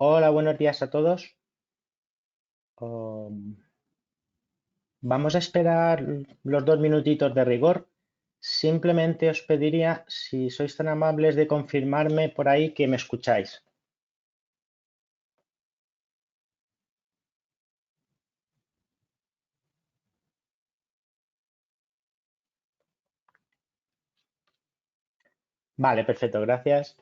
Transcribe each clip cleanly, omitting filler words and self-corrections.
Hola, buenos días a todos. Um, Vamos a esperar los 2 minutitos de rigor. Simplemente os pediría, si sois tan amables, de confirmarme por ahí que me escucháis. Vale, perfecto, gracias.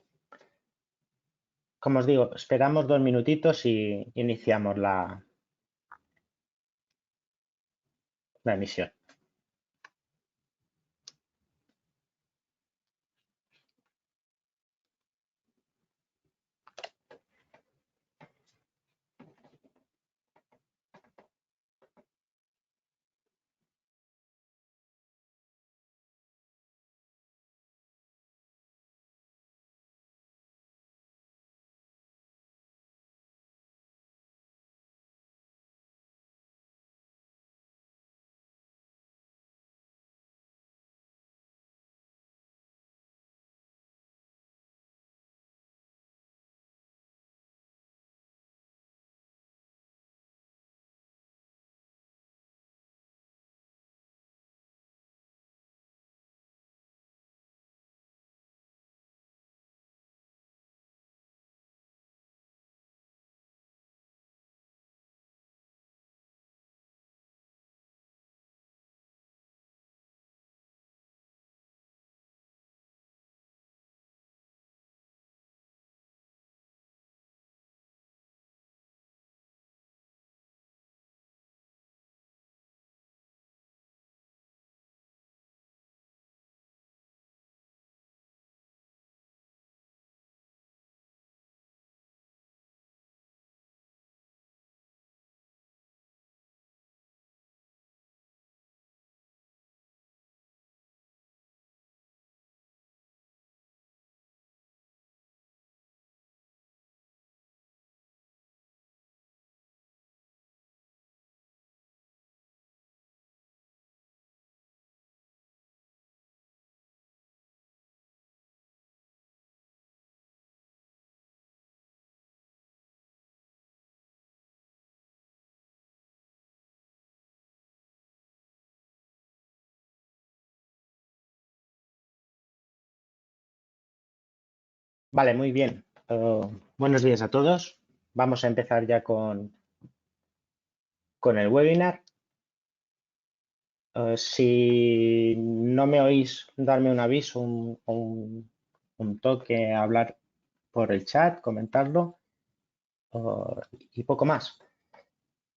Como os digo, esperamos 2 minutitos y iniciamos la emisión. Vale, muy bien. Buenos días a todos. Vamos a empezar ya con el webinar. Si no me oís, darme un aviso, un toque, hablar por el chat, comentarlo y poco más.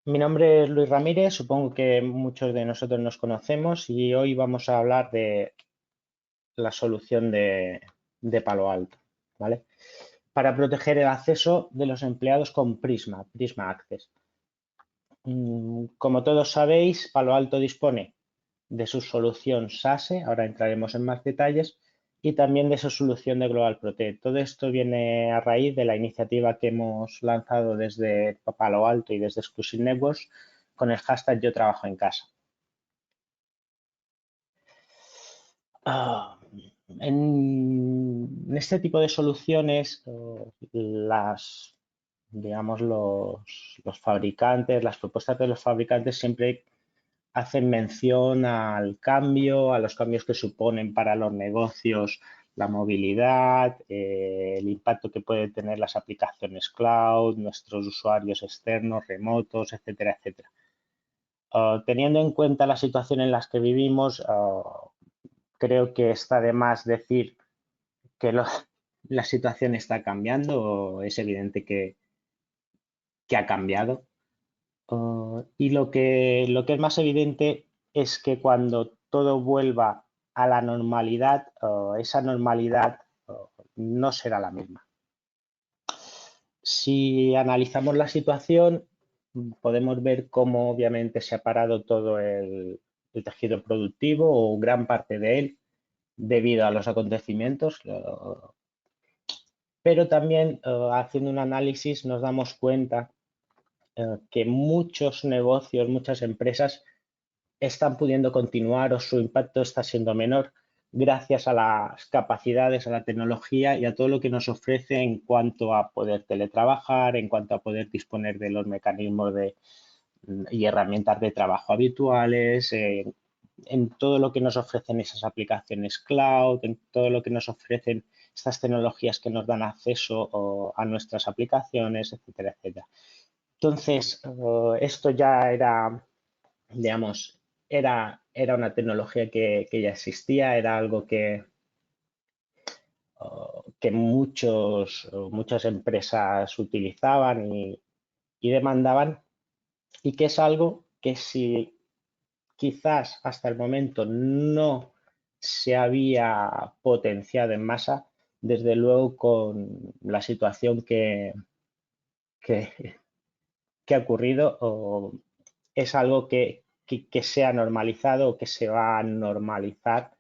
Mi nombre es Luis Ramírez, supongo que muchos de nosotros nos conocemos y hoy vamos a hablar de la solución de Palo Alto, ¿vale? Para proteger el acceso de los empleados con Prisma Access. Como todos sabéis, Palo Alto dispone de su solución SASE, ahora entraremos en más detalles, y también de su solución de Global Protect. Todo esto viene a raíz de la iniciativa que hemos lanzado desde Palo Alto y desde Exclusive Networks con el hashtag Yo Trabajo en Casa. En este tipo de soluciones, digamos, los fabricantes, las propuestas de los fabricantes siempre hacen mención al cambio, a los cambios que suponen para los negocios la movilidad, el impacto que pueden tener las aplicaciones cloud, nuestros usuarios externos, remotos, etcétera, etcétera. Teniendo en cuenta la situación en la que vivimos, creo que está de más decir que la situación está cambiando, es evidente que ha cambiado. Y lo que es más evidente es que cuando todo vuelva a la normalidad, esa normalidad no será la misma. Si analizamos la situación, podemos ver cómo obviamente se ha parado todo el tejido productivo o gran parte de él debido a los acontecimientos, pero también haciendo un análisis nos damos cuenta que muchos negocios, muchas empresas están pudiendo continuar o su impacto está siendo menor gracias a las capacidades, a la tecnología y a todo lo que nos ofrece en cuanto a poder teletrabajar, en cuanto a poder disponer de los mecanismos y herramientas de trabajo habituales, en todo lo que nos ofrecen esas aplicaciones cloud, en todo lo que nos ofrecen estas tecnologías que nos dan acceso a nuestras aplicaciones, etcétera, etcétera. Entonces, esto ya era, digamos, era una tecnología que ya existía, era algo que muchas empresas utilizaban y demandaban, y que es algo que si quizás hasta el momento no se había potenciado en masa, desde luego con la situación que, que ha ocurrido, es algo que se ha normalizado o que se va a normalizar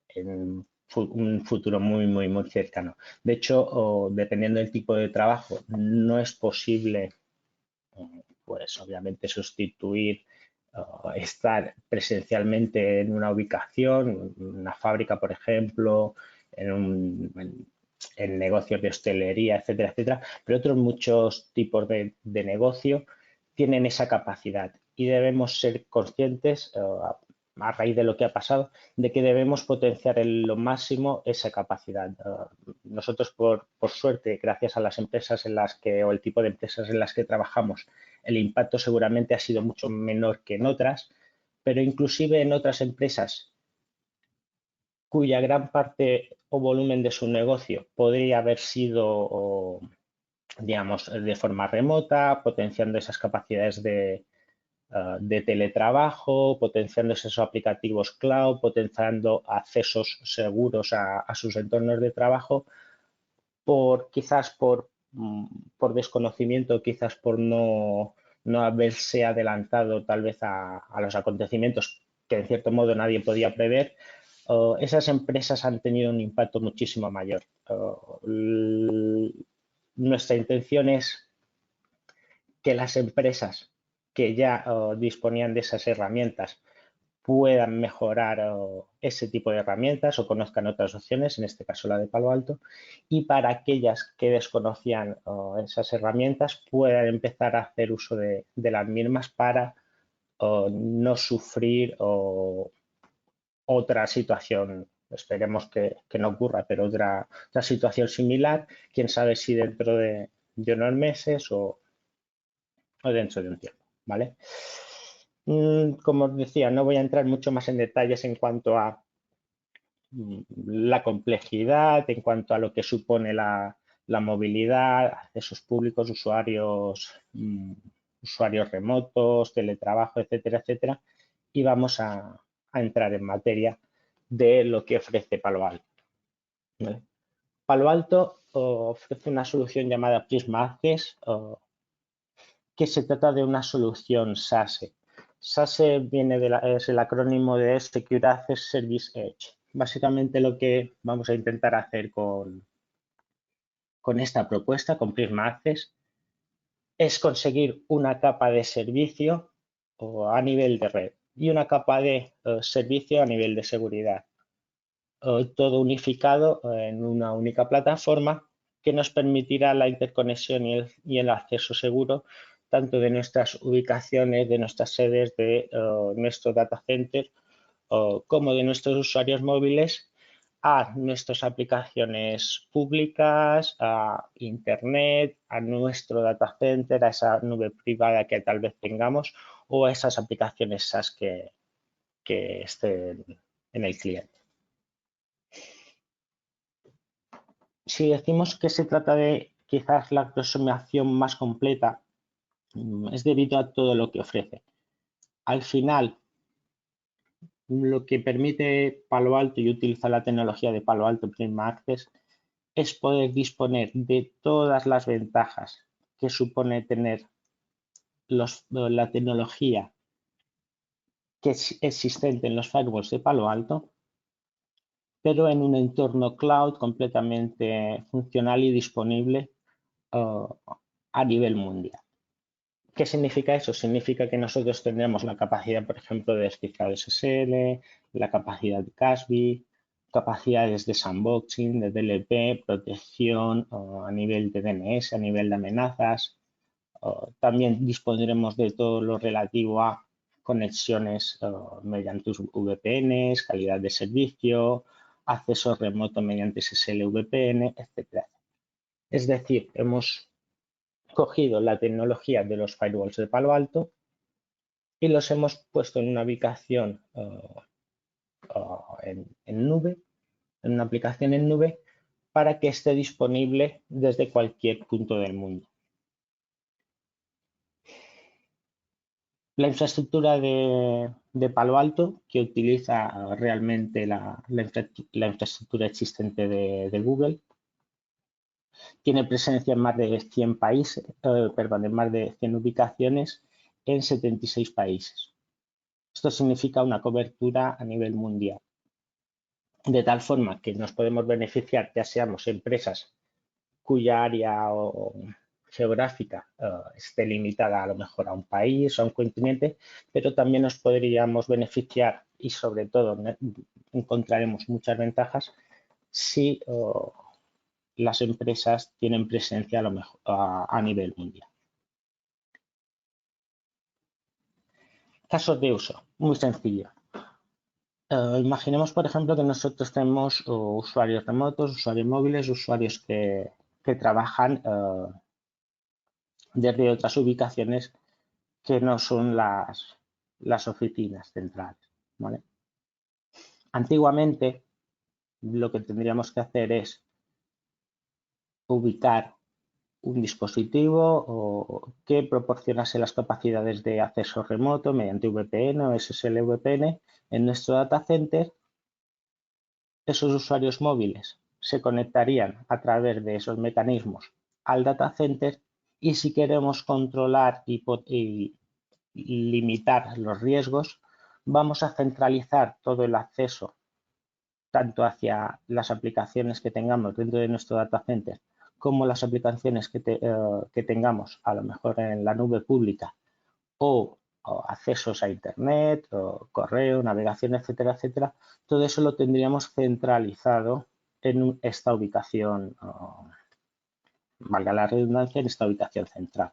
en un futuro muy, muy, muy cercano. De hecho, dependiendo del tipo de trabajo, no es posible, pues obviamente, sustituir estar presencialmente en una ubicación, una fábrica, por ejemplo, en negocios de hostelería, etcétera, etcétera, pero otros muchos tipos de negocio tienen esa capacidad y debemos ser conscientes, a raíz de lo que ha pasado, de que debemos potenciar en lo máximo esa capacidad. Nosotros, por suerte, gracias a las empresas o el tipo de empresas en las que trabajamos, el impacto seguramente ha sido mucho menor que en otras, pero inclusive en otras empresas cuya gran parte o volumen de su negocio podría haber sido, digamos, de forma remota, potenciando esas capacidades de teletrabajo, potenciando esos aplicativos cloud, potenciando accesos seguros a sus entornos de trabajo, quizás por desconocimiento, quizás por no haberse adelantado tal vez a los acontecimientos que en cierto modo nadie podía prever, esas empresas han tenido un impacto muchísimo mayor. Nuestra intención es que las empresas que ya disponían de esas herramientas puedan mejorar ese tipo de herramientas o conozcan otras opciones, en este caso la de Palo Alto, y para aquellas que desconocían esas herramientas puedan empezar a hacer uso de las mismas para no sufrir otra situación. Esperemos que no ocurra, pero otra situación similar, quién sabe si dentro de unos meses o dentro de un tiempo, ¿vale? Como os decía, no voy a entrar mucho más en detalles en cuanto a la complejidad, en cuanto a lo que supone la movilidad, accesos públicos, usuarios remotos, teletrabajo, etcétera, etcétera. Y vamos a entrar en materia de lo que ofrece Palo Alto. ¿Vale? Palo Alto ofrece una solución llamada Prisma Access, que se trata de una solución SASE. SASE es el acrónimo de Secure Access Service Edge. Básicamente lo que vamos a intentar hacer con esta propuesta, con Prisma Access, es conseguir una capa de servicio a nivel de red y una capa de servicio a nivel de seguridad. Todo unificado en una única plataforma que nos permitirá la interconexión y el acceso seguro tanto de nuestras ubicaciones, de nuestras sedes, de nuestro data center, como de nuestros usuarios móviles a nuestras aplicaciones públicas, a Internet, a nuestro data center, a esa nube privada que tal vez tengamos o a esas aplicaciones SaaS que estén en el cliente. Si decimos que se trata de quizás la aproximación más completa, es debido a todo lo que ofrece. Al final, lo que permite Palo Alto y utiliza la tecnología de Palo Alto Prisma Access es poder disponer de todas las ventajas que supone tener la tecnología que es existente en los firewalls de Palo Alto, pero en un entorno cloud completamente funcional y disponible a nivel mundial. ¿Qué significa eso? Significa que nosotros tendremos la capacidad, por ejemplo, de descifrado SSL, la capacidad de CASB, capacidades de sandboxing, de DLP, protección a nivel de DNS, a nivel de amenazas. También dispondremos de todo lo relativo a conexiones mediante VPNs, calidad de servicio, acceso remoto mediante SSL VPN, etcétera. Es decir, hemos cogido la tecnología de los firewalls de Palo Alto y los hemos puesto en una ubicación en nube, en una aplicación en nube, para que esté disponible desde cualquier punto del mundo. La infraestructura de Palo Alto, que utiliza realmente la infraestructura existente de Google, tiene presencia en más de 100 países, en más de 100 ubicaciones en 76 países. Esto significa una cobertura a nivel mundial, de tal forma que nos podemos beneficiar, ya seamos empresas cuya área geográfica esté limitada a lo mejor a un país o a un continente, pero también nos podríamos beneficiar y sobre todo encontraremos muchas ventajas si las empresas tienen presencia a lo mejor a nivel mundial. Casos de uso, muy sencillo. Imaginemos, por ejemplo, que nosotros tenemos usuarios remotos, usuarios móviles, usuarios que trabajan desde otras ubicaciones que no son las oficinas centrales, ¿vale? Antiguamente, lo que tendríamos que hacer es ubicar un dispositivo que proporcionase las capacidades de acceso remoto mediante VPN o SSL VPN en nuestro data center. Esos usuarios móviles se conectarían a través de esos mecanismos al data center y si queremos controlar y limitar los riesgos, vamos a centralizar todo el acceso tanto hacia las aplicaciones que tengamos dentro de nuestro data center como las aplicaciones que tengamos a lo mejor en la nube pública o accesos a internet, o correo, navegación, etcétera, etcétera. Todo eso lo tendríamos centralizado en esta ubicación, valga la redundancia, en esta ubicación central.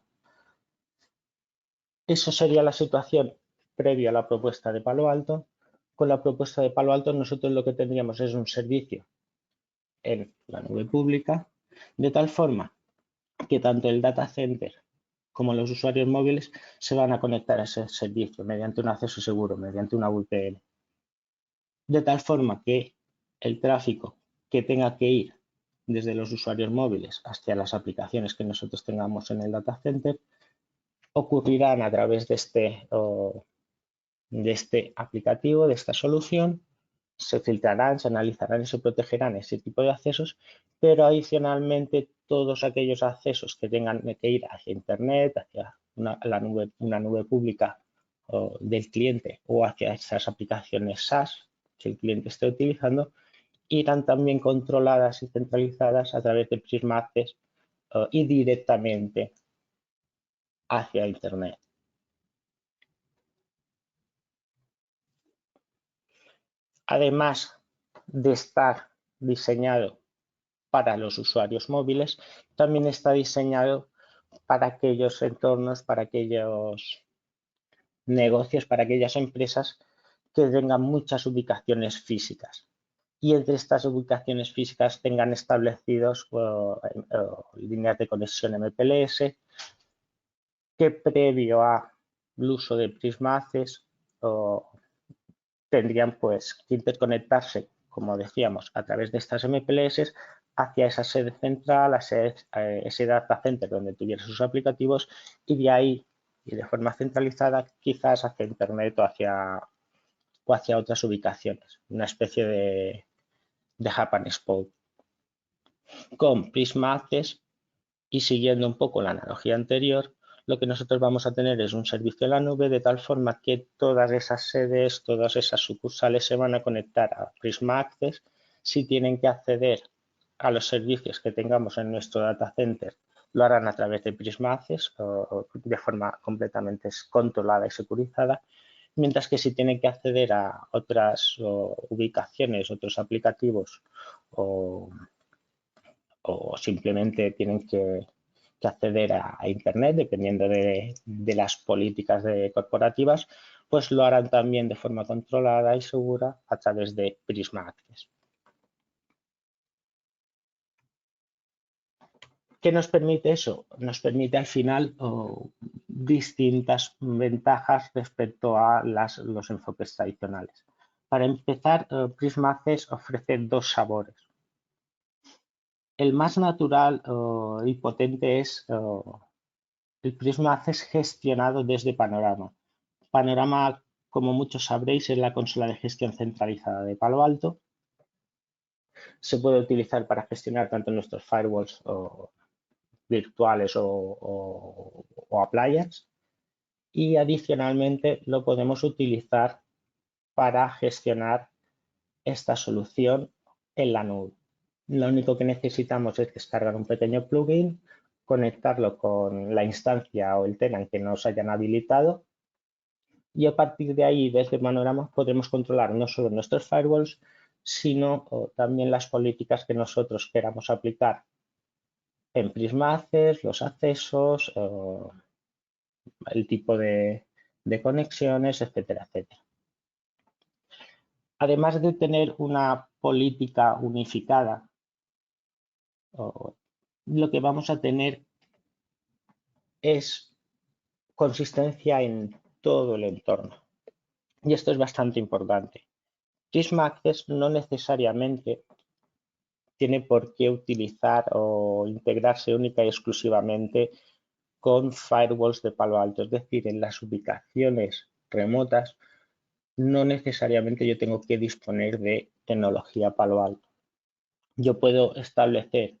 Eso sería la situación previa a la propuesta de Palo Alto. Con la propuesta de Palo Alto nosotros lo que tendríamos es un servicio en la nube pública, de tal forma que tanto el data center como los usuarios móviles se van a conectar a ese servicio mediante un acceso seguro, mediante una VPN. De tal forma que el tráfico que tenga que ir desde los usuarios móviles hacia las aplicaciones que nosotros tengamos en el data center ocurrirán a través de este aplicativo, de esta solución. Se filtrarán, se analizarán y se protegerán ese tipo de accesos, pero adicionalmente todos aquellos accesos que tengan que ir hacia Internet, hacia una nube pública del cliente o hacia esas aplicaciones SaaS que el cliente esté utilizando, irán también controladas y centralizadas a través de Prisma Access y directamente hacia Internet. Además de estar diseñado para los usuarios móviles, también está diseñado para aquellos entornos, para aquellos negocios, para aquellas empresas que tengan muchas ubicaciones físicas y entre estas ubicaciones físicas tengan establecidos líneas de conexión MPLS que previo al uso de Prisma Access tendrían pues que interconectarse, como decíamos, a través de estas MPLS hacia esa sede central, a ese data center donde tuviera sus aplicativos y de ahí y de forma centralizada quizás hacia Internet o hacia otras ubicaciones, una especie de hub and spoke. Con Prisma Access y siguiendo un poco la analogía anterior, lo que nosotros vamos a tener es un servicio en la nube de tal forma que todas esas sedes, todas esas sucursales se van a conectar a Prisma Access si tienen que acceder a los servicios que tengamos en nuestro data center lo harán a través de Prisma Access de forma completamente controlada y securizada, mientras que si tienen que acceder a otras ubicaciones, otros aplicativos o simplemente tienen que acceder a Internet, dependiendo de las políticas corporativas, pues lo harán también de forma controlada y segura a través de Prisma Access. ¿Qué nos permite eso? Nos permite al final distintas ventajas respecto a los enfoques tradicionales. Para empezar, Prisma Access ofrece dos sabores. El más natural y potente es el Prisma Access gestionado desde Panorama. Panorama, como muchos sabréis, es la consola de gestión centralizada de Palo Alto. Se puede utilizar para gestionar tanto nuestros firewalls virtuales o appliance, y adicionalmente lo podemos utilizar para gestionar esta solución en la nube. Lo único que necesitamos es descargar un pequeño plugin, conectarlo con la instancia o el tenant que nos hayan habilitado, y a partir de ahí, desde Panorama, podemos controlar no solo nuestros firewalls, sino también las políticas que nosotros queramos aplicar en Prisma Access, los accesos, el tipo de conexiones, etcétera, etcétera. Además de tener una política unificada, lo que vamos a tener es consistencia en todo el entorno. Y esto es bastante importante. Prisma Access no necesariamente tiene por qué utilizar o integrarse única y exclusivamente con firewalls de Palo Alto. Es decir, en las ubicaciones remotas no necesariamente yo tengo que disponer de tecnología Palo Alto. Yo puedo establecer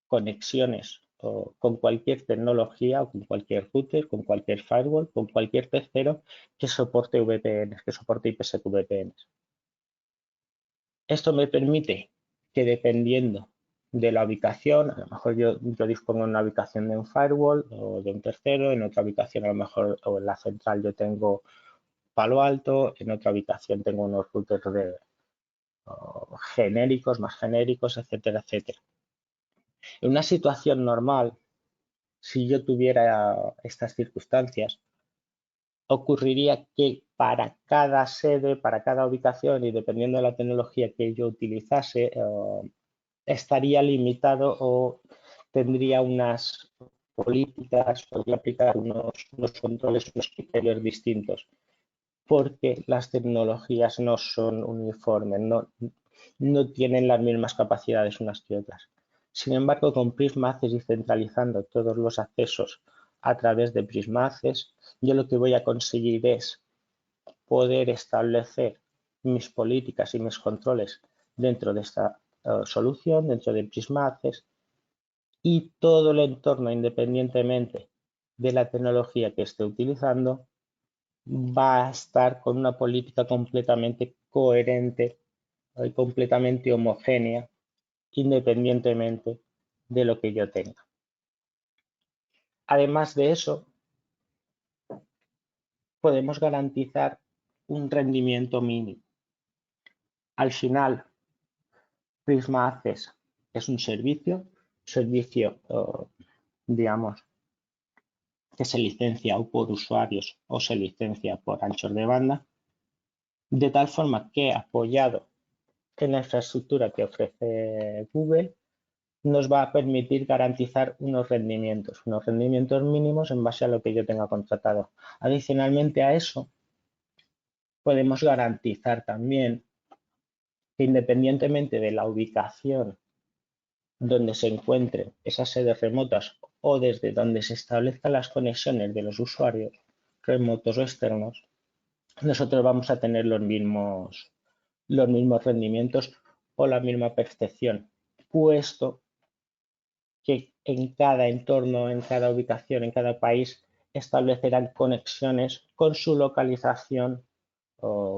conexiones con cualquier tecnología o con cualquier router, con cualquier firewall, con cualquier tercero que soporte VPNs, que soporte IPsec VPNs. Esto me permite que, dependiendo de la ubicación, a lo mejor yo dispongo de una ubicación de un firewall o de un tercero, en otra ubicación a lo mejor o en la central yo tengo Palo Alto, en otra ubicación tengo unos routers genéricos, más genéricos, etcétera, etcétera. En una situación normal, si yo tuviera estas circunstancias, ocurriría que para cada sede, para cada ubicación y dependiendo de la tecnología que yo utilizase, estaría limitado o tendría unas políticas, podría aplicar unos controles, unos criterios distintos, porque las tecnologías no son uniformes, no tienen las mismas capacidades unas que otras. Sin embargo, con Prisma Access y centralizando todos los accesos a través de Prisma Access, yo lo que voy a conseguir es poder establecer mis políticas y mis controles dentro de esta solución, dentro de Prisma Access, y todo el entorno, independientemente de la tecnología que esté utilizando, va a estar con una política completamente coherente y completamente homogénea, independientemente de lo que yo tenga. Además de eso, podemos garantizar un rendimiento mínimo. Al final, Prisma Access es un servicio, digamos, que se licencia o por usuarios o se licencia por anchos de banda, de tal forma que, apoyado en la infraestructura que ofrece Google, nos va a permitir garantizar unos rendimientos mínimos en base a lo que yo tenga contratado. Adicionalmente a eso, podemos garantizar también que, independientemente de la ubicación donde se encuentren esas sedes remotas o desde donde se establezcan las conexiones de los usuarios remotos o externos, nosotros vamos a tener los mismos rendimientos o la misma percepción, puesto que en cada entorno, en cada ubicación, en cada país, establecerán conexiones con su localización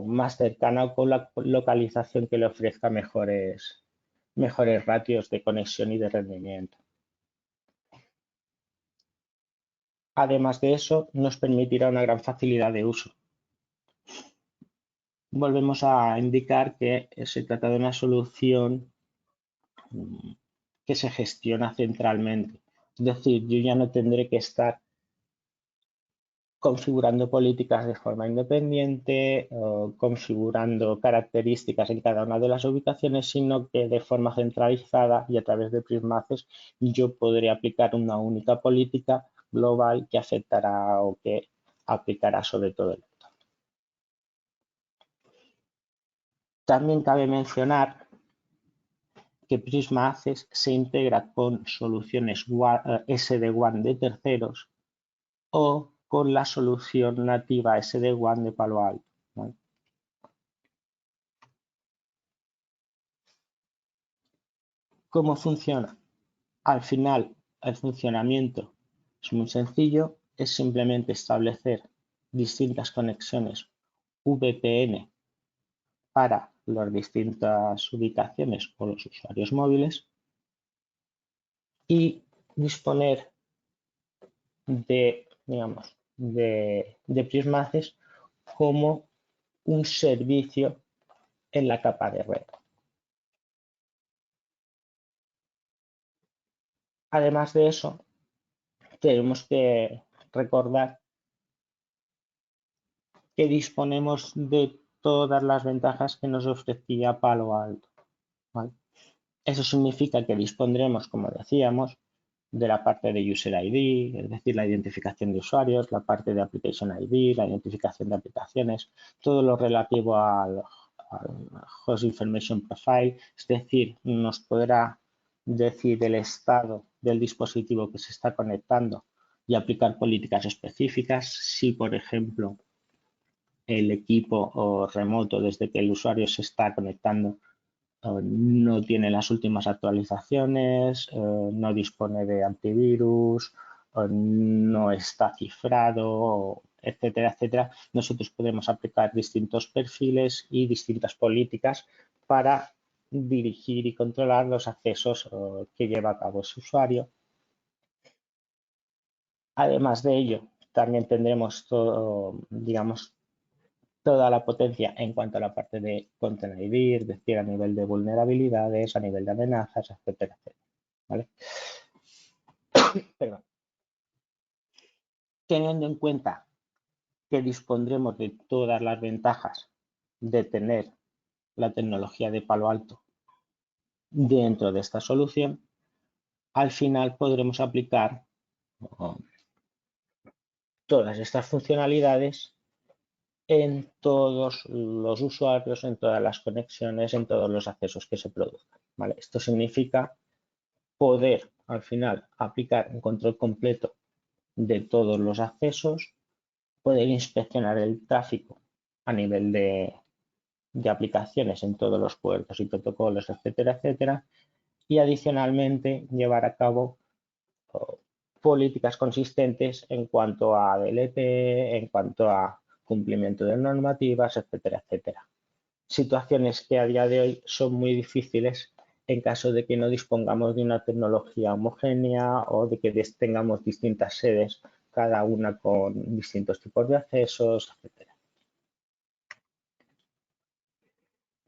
más cercana o con la localización que le ofrezca mejores ratios de conexión y de rendimiento. Además de eso, nos permitirá una gran facilidad de uso. Volvemos a indicar que se trata de una solución que se gestiona centralmente. Es decir, yo ya no tendré que estar configurando políticas de forma independiente o configurando características en cada una de las ubicaciones, sino que de forma centralizada y a través de Prismaces yo podré aplicar una única política global que afectará o que aplicará sobre todo el mundo. También cabe mencionar que Prismaces se integra con soluciones SD-WAN de terceros o con la solución nativa SD-WAN de Palo Alto, ¿vale? ¿Cómo funciona? Al final, el funcionamiento es muy sencillo, es simplemente establecer distintas conexiones VPN para las distintas ubicaciones o los usuarios móviles y disponer de, digamos, de Prismaces como un servicio en la capa de red. Además de eso, tenemos que recordar que disponemos de todas las ventajas que nos ofrecía Palo Alto, ¿vale? Eso significa que dispondremos, como decíamos, de la parte de User ID, es decir, la identificación de usuarios, la parte de Application ID, la identificación de aplicaciones, todo lo relativo al Host Information Profile, es decir, nos podrá decir el estado del dispositivo que se está conectando y aplicar políticas específicas. Si, por ejemplo, el equipo remoto desde que el usuario se está conectando no tiene las últimas actualizaciones, no dispone de antivirus, no está cifrado, etcétera, etcétera. Nosotros podemos aplicar distintos perfiles y distintas políticas para dirigir y controlar los accesos que lleva a cabo ese usuario. Además de ello, también tendremos todo, digamos, toda la potencia en cuanto a la parte de Content ID, es decir, a nivel de vulnerabilidades, a nivel de amenazas, etcétera, etcétera. ¿Vale? Perdón. Teniendo en cuenta que dispondremos de todas las ventajas de tener la tecnología de Palo Alto dentro de esta solución, al final podremos aplicar todas estas funcionalidades en todos los usuarios, en todas las conexiones, en todos los accesos que se produzcan, ¿vale? Esto significa poder al final aplicar un control completo de todos los accesos, poder inspeccionar el tráfico a nivel de aplicaciones en todos los puertos y protocolos, etcétera, etcétera, y adicionalmente llevar a cabo políticas consistentes en cuanto a DLP, en cuanto a cumplimiento de normativas, etcétera, etcétera. Situaciones que a día de hoy son muy difíciles en caso de que no dispongamos de una tecnología homogénea o de que tengamos distintas sedes, cada una con distintos tipos de accesos, etcétera.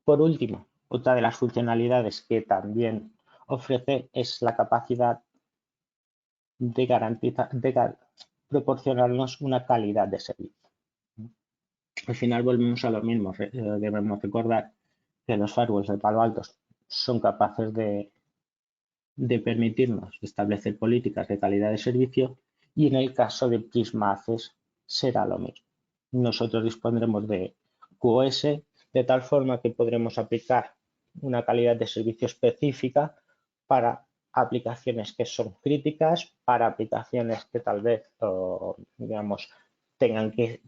Por último, otra de las funcionalidades que también ofrece es la capacidad de proporcionarnos una calidad de servicio. Al final volvemos a lo mismo, debemos recordar que los firewalls de Palo Alto son capaces de permitirnos establecer políticas de calidad de servicio y en el caso de Prismaces será lo mismo. Nosotros dispondremos de QoS de tal forma que podremos aplicar una calidad de servicio específica para aplicaciones que son críticas, para aplicaciones que tal vez, digamos, tengan que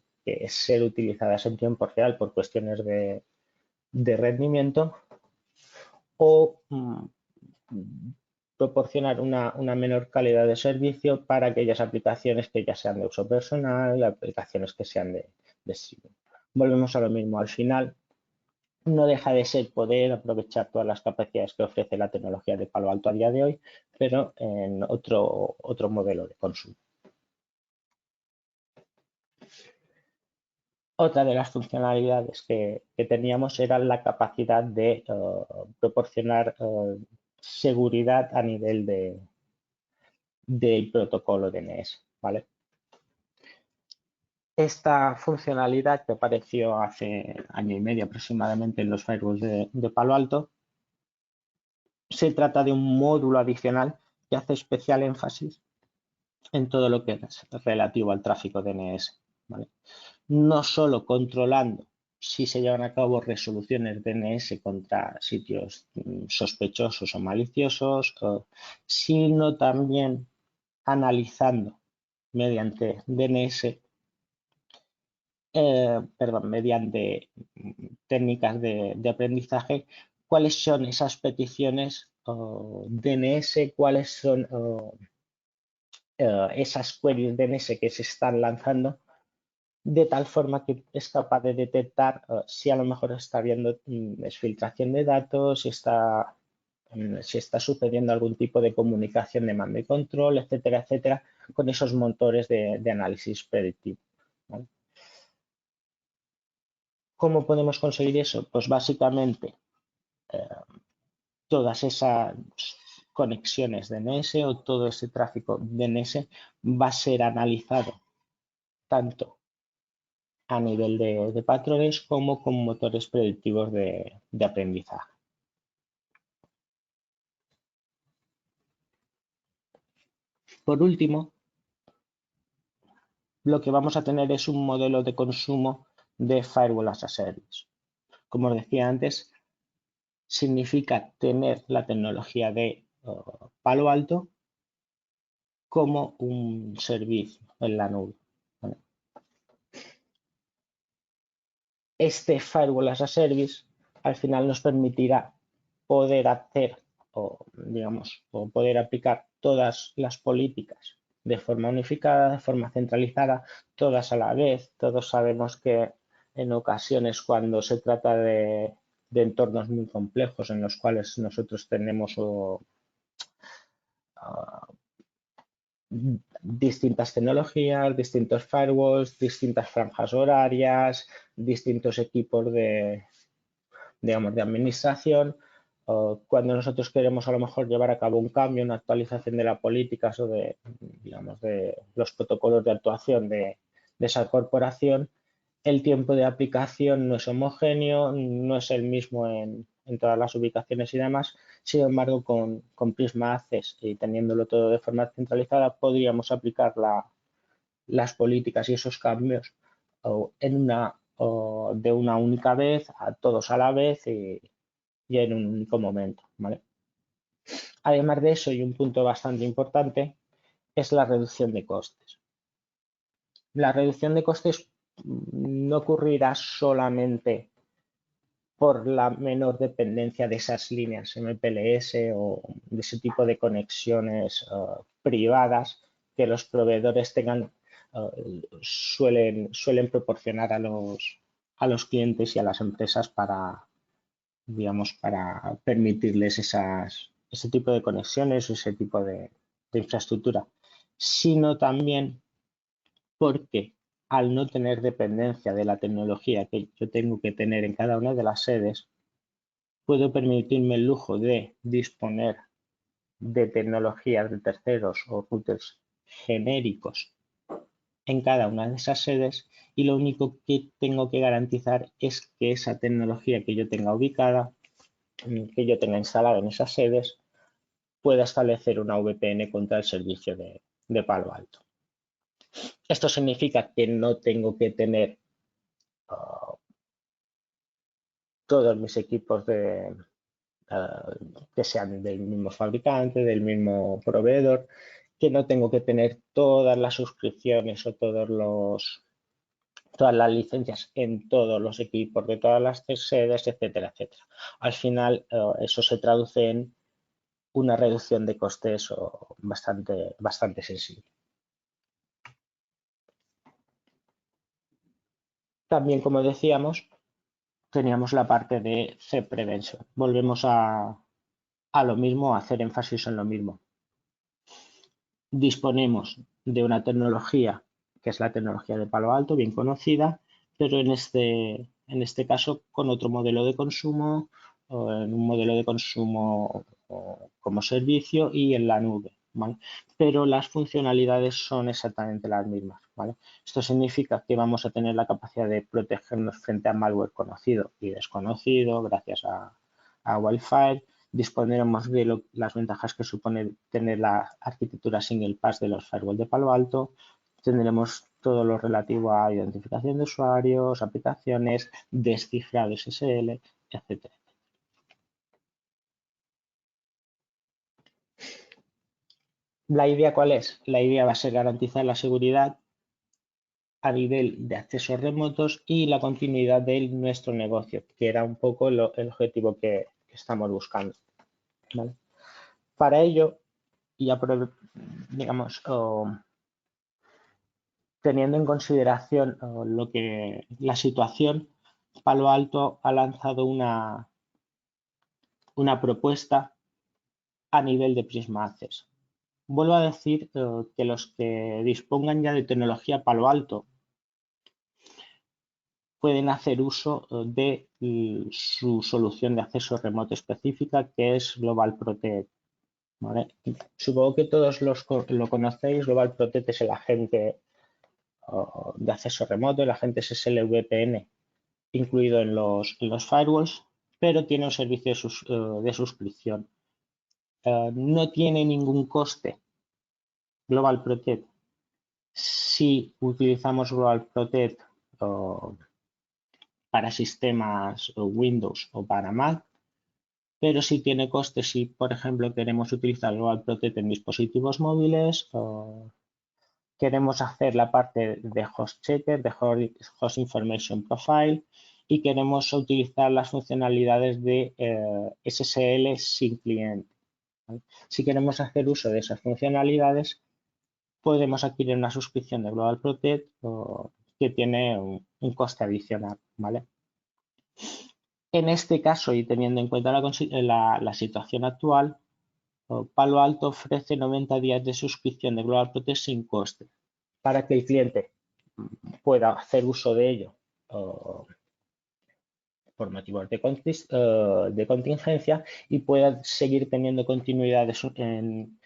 ser utilizadas en tiempo real por cuestiones de rendimiento o proporcionar una menor calidad de servicio para aquellas aplicaciones que ya sean de uso personal, aplicaciones que sean de streaming. Volvemos a lo mismo, al final no deja de ser poder aprovechar todas las capacidades que ofrece la tecnología de Palo Alto a día de hoy, pero en otro modelo de consumo. Otra de las funcionalidades que teníamos era la capacidad de proporcionar seguridad a nivel del protocolo DNS, ¿vale? Esta funcionalidad que apareció hace año y medio aproximadamente en los firewalls de Palo Alto, se trata de un módulo adicional que hace especial énfasis en todo lo que es relativo al tráfico DNS, ¿vale? No solo controlando si se llevan a cabo resoluciones DNS contra sitios sospechosos o maliciosos, sino también analizando mediante DNS, mediante técnicas de aprendizaje, cuáles son esas peticiones DNS, cuáles son esas queries DNS que se están lanzando, de tal forma que es capaz de detectar si a lo mejor está habiendo exfiltración de datos, si está sucediendo algún tipo de comunicación de mando y control, etcétera, etcétera, con esos motores de análisis predictivo, ¿vale? ¿Cómo podemos conseguir eso? Pues básicamente todas esas conexiones DNS o todo ese tráfico DNS va a ser analizado tanto a nivel de patrones como con motores predictivos de aprendizaje. Por último, lo que vamos a tener es un modelo de consumo de Firewall as a Service. Como os decía antes, significa tener la tecnología de Palo Alto como un servicio en la nube, ¿vale? Este Firewall as a Service al final nos permitirá poder hacer o poder aplicar todas las políticas de forma unificada, de forma centralizada, todas a la vez. Todos sabemos que en ocasiones cuando se trata de entornos muy complejos en los cuales nosotros tenemos distintas tecnologías, distintos firewalls, distintas franjas horarias, distintos equipos digamos, de administración. Cuando nosotros queremos a lo mejor llevar a cabo un cambio, una actualización de las políticas o digamos, de los protocolos de actuación de esa corporación, el tiempo de aplicación no es homogéneo, no es el mismo en todas las ubicaciones y demás. Sin embargo, con Prisma Access y teniéndolo todo de forma centralizada, podríamos aplicar las políticas y esos cambios de una única vez, a todos a la vez y en un único momento, ¿vale? Además de eso, y un punto bastante importante, es la reducción de costes. La reducción de costes no ocurrirá solamente por la menor dependencia de esas líneas MPLS o de ese tipo de conexiones privadas que los proveedores suelen proporcionar a los clientes y a las empresas para, digamos, para permitirles ese tipo de conexiones o ese tipo de infraestructura, sino también porque al no tener dependencia de la tecnología que yo tengo que tener en cada una de las sedes, puedo permitirme el lujo de disponer de tecnologías de terceros o routers genéricos en cada una de esas sedes, y lo único que tengo que garantizar es que esa tecnología que yo tenga ubicada, que yo tenga instalada en esas sedes, pueda establecer una VPN contra el servicio de Palo Alto. Esto significa que no tengo que tener todos mis equipos que sean del mismo fabricante, del mismo proveedor, que no tengo que tener todas las suscripciones o todas las licencias en todos los equipos de todas las sedes, etcétera, etcétera. Al final, eso se traduce en una reducción de costes bastante sensible. También, como decíamos, teníamos la parte de threat prevention. Volvemos a lo mismo, a hacer énfasis en lo mismo. Disponemos de una tecnología que es la tecnología de Palo Alto, bien conocida, pero en este caso con otro modelo de consumo, o en un modelo de consumo como servicio y en la nube, ¿vale? Pero las funcionalidades son exactamente las mismas, ¿vale? Esto significa que vamos a tener la capacidad de protegernos frente a malware conocido y desconocido gracias a Wi-Fi. Disponeremos de las ventajas que supone tener la arquitectura single pass de los firewall de Palo Alto. Tendremos todo lo relativo a identificación de usuarios, aplicaciones, descifrado SSL, etcétera. ¿La idea cuál es? La idea va a ser garantizar la seguridad a nivel de accesos remotos y la continuidad de nuestro negocio, que era un poco el objetivo que estamos buscando, ¿vale? Para ello, y digamos, teniendo en consideración la situación, Palo Alto ha lanzado una propuesta a nivel de Prisma Access. Vuelvo a decir que los que dispongan ya de tecnología Palo Alto pueden hacer uso de su solución de acceso remoto específica, que es Global Protect, ¿vale? Supongo que todos lo conocéis. Global Protect es el agente de acceso remoto, el agente SSL VPN incluido en los firewalls, pero tiene un servicio de suscripción. No tiene ningún coste Global Protect si utilizamos Global Protect para sistemas Windows o para Mac, pero sí tiene coste si, por ejemplo, queremos utilizar Global Protect en dispositivos móviles o queremos hacer la parte de Host Checker, de Host Information Profile, y queremos utilizar las funcionalidades de SSL sin cliente, ¿vale? Si queremos hacer uso de esas funcionalidades, podemos adquirir una suscripción de Global Protect que tiene un coste adicional, ¿vale? En este caso, y teniendo en cuenta la situación actual, Palo Alto ofrece 90 días de suscripción de Global Protect sin coste para que el cliente pueda hacer uso de ello por motivos de contingencia y pueda seguir teniendo continuidad en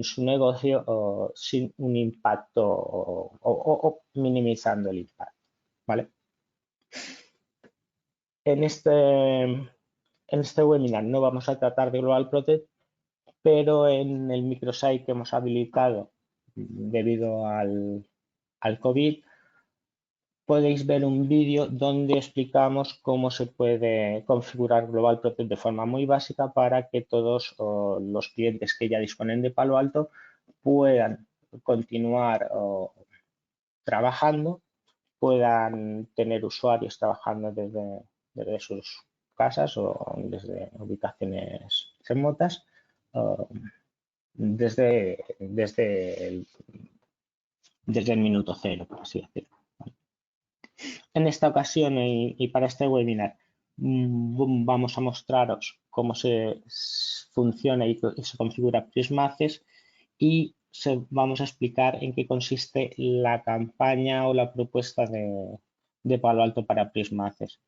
su negocio sin un impacto o minimizando el impacto, ¿vale? En este webinar no vamos a tratar de Global Protect, pero en el microsite que hemos habilitado debido al COVID, podéis ver un vídeo donde explicamos cómo se puede configurar Global Protect de forma muy básica para que todos los clientes que ya disponen de Palo Alto puedan continuar trabajando, puedan tener usuarios trabajando desde sus casas o desde ubicaciones remotas, desde el minuto cero, por así decirlo. En esta ocasión y para este webinar vamos a mostraros cómo se funciona y se configura Prisma Access y vamos a explicar en qué consiste la campaña o la propuesta de Palo Alto para Prisma Access.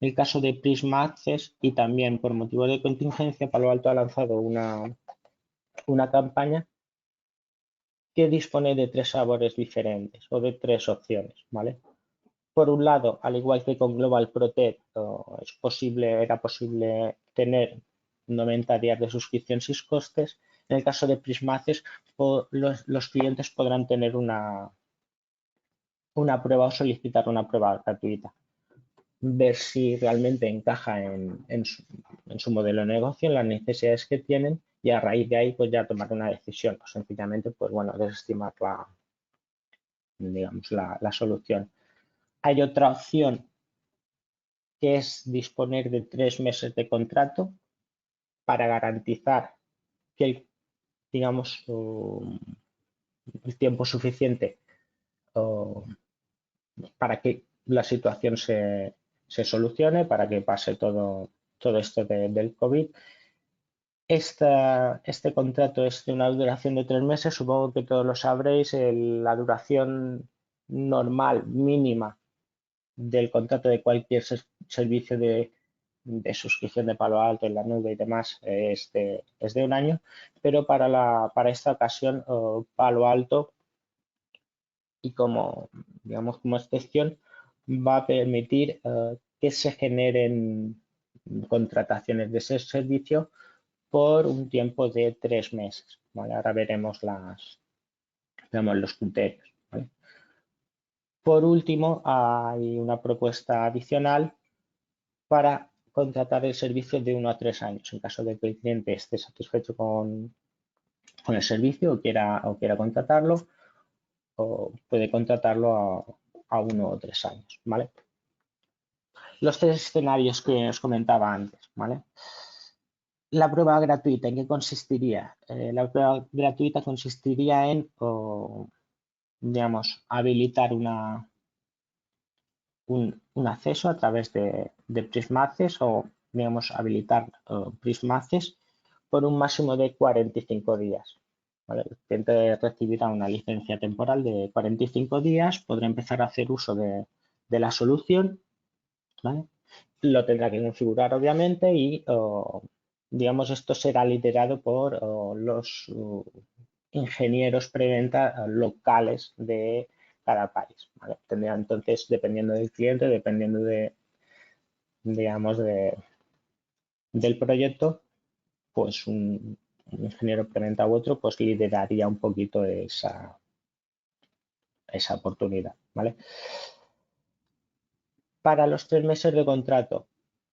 En el caso de Prisma Access y también por motivo de contingencia, Palo Alto ha lanzado una campaña que dispone de 3 sabores diferentes o de 3 opciones, ¿vale? Por un lado, al igual que con Global Protect, era posible tener 90 días de suscripción sin costes. En el caso de Prisma Access, los clientes podrán tener una prueba o solicitar una prueba gratuita. Ver si realmente encaja en su modelo de negocio, en las necesidades que tienen, y a raíz de ahí pues ya tomar una decisión o sencillamente pues bueno, desestimar la solución. Hay otra opción que es disponer de 3 meses de contrato para garantizar que digamos, el tiempo suficiente para que la situación se solucione, para que pase todo esto del COVID. Este contrato es de una duración de 3 meses. Supongo que todos lo sabréis. La duración normal, mínima del contrato de cualquier servicio de suscripción de Palo Alto en la nube y demás es de un año, pero para esta ocasión Palo Alto, y como, digamos, como excepción, va a permitir que se generen contrataciones de ese servicio por un tiempo de 3 meses. ¿Vale? Ahora veremos los criterios. ¿Vale? Por último, hay una propuesta adicional para contratar el servicio de 1 a 3 años. En caso de que el cliente esté satisfecho con el servicio o quiera contratarlo, o puede contratarlo a 1 o 3 años. ¿Vale? Los 3 escenarios que os comentaba antes. ¿Vale? La prueba gratuita, ¿en qué consistiría? La prueba gratuita consistiría en, digamos, habilitar un acceso a través de Prisma Access o, digamos, habilitar Prisma Access por un máximo de 45 días. ¿Vale? El cliente recibirá una licencia temporal de 45 días, podrá empezar a hacer uso de la solución, ¿vale? Lo tendrá que configurar, obviamente, y, digamos, esto será liderado por los ingenieros preventa locales de cada país. ¿Vale? Tendrá entonces, dependiendo del cliente, dependiendo digamos, del proyecto, pues un ingeniero preventa u otro, pues lideraría un poquito esa oportunidad. ¿Vale? Para los 3 meses de contrato,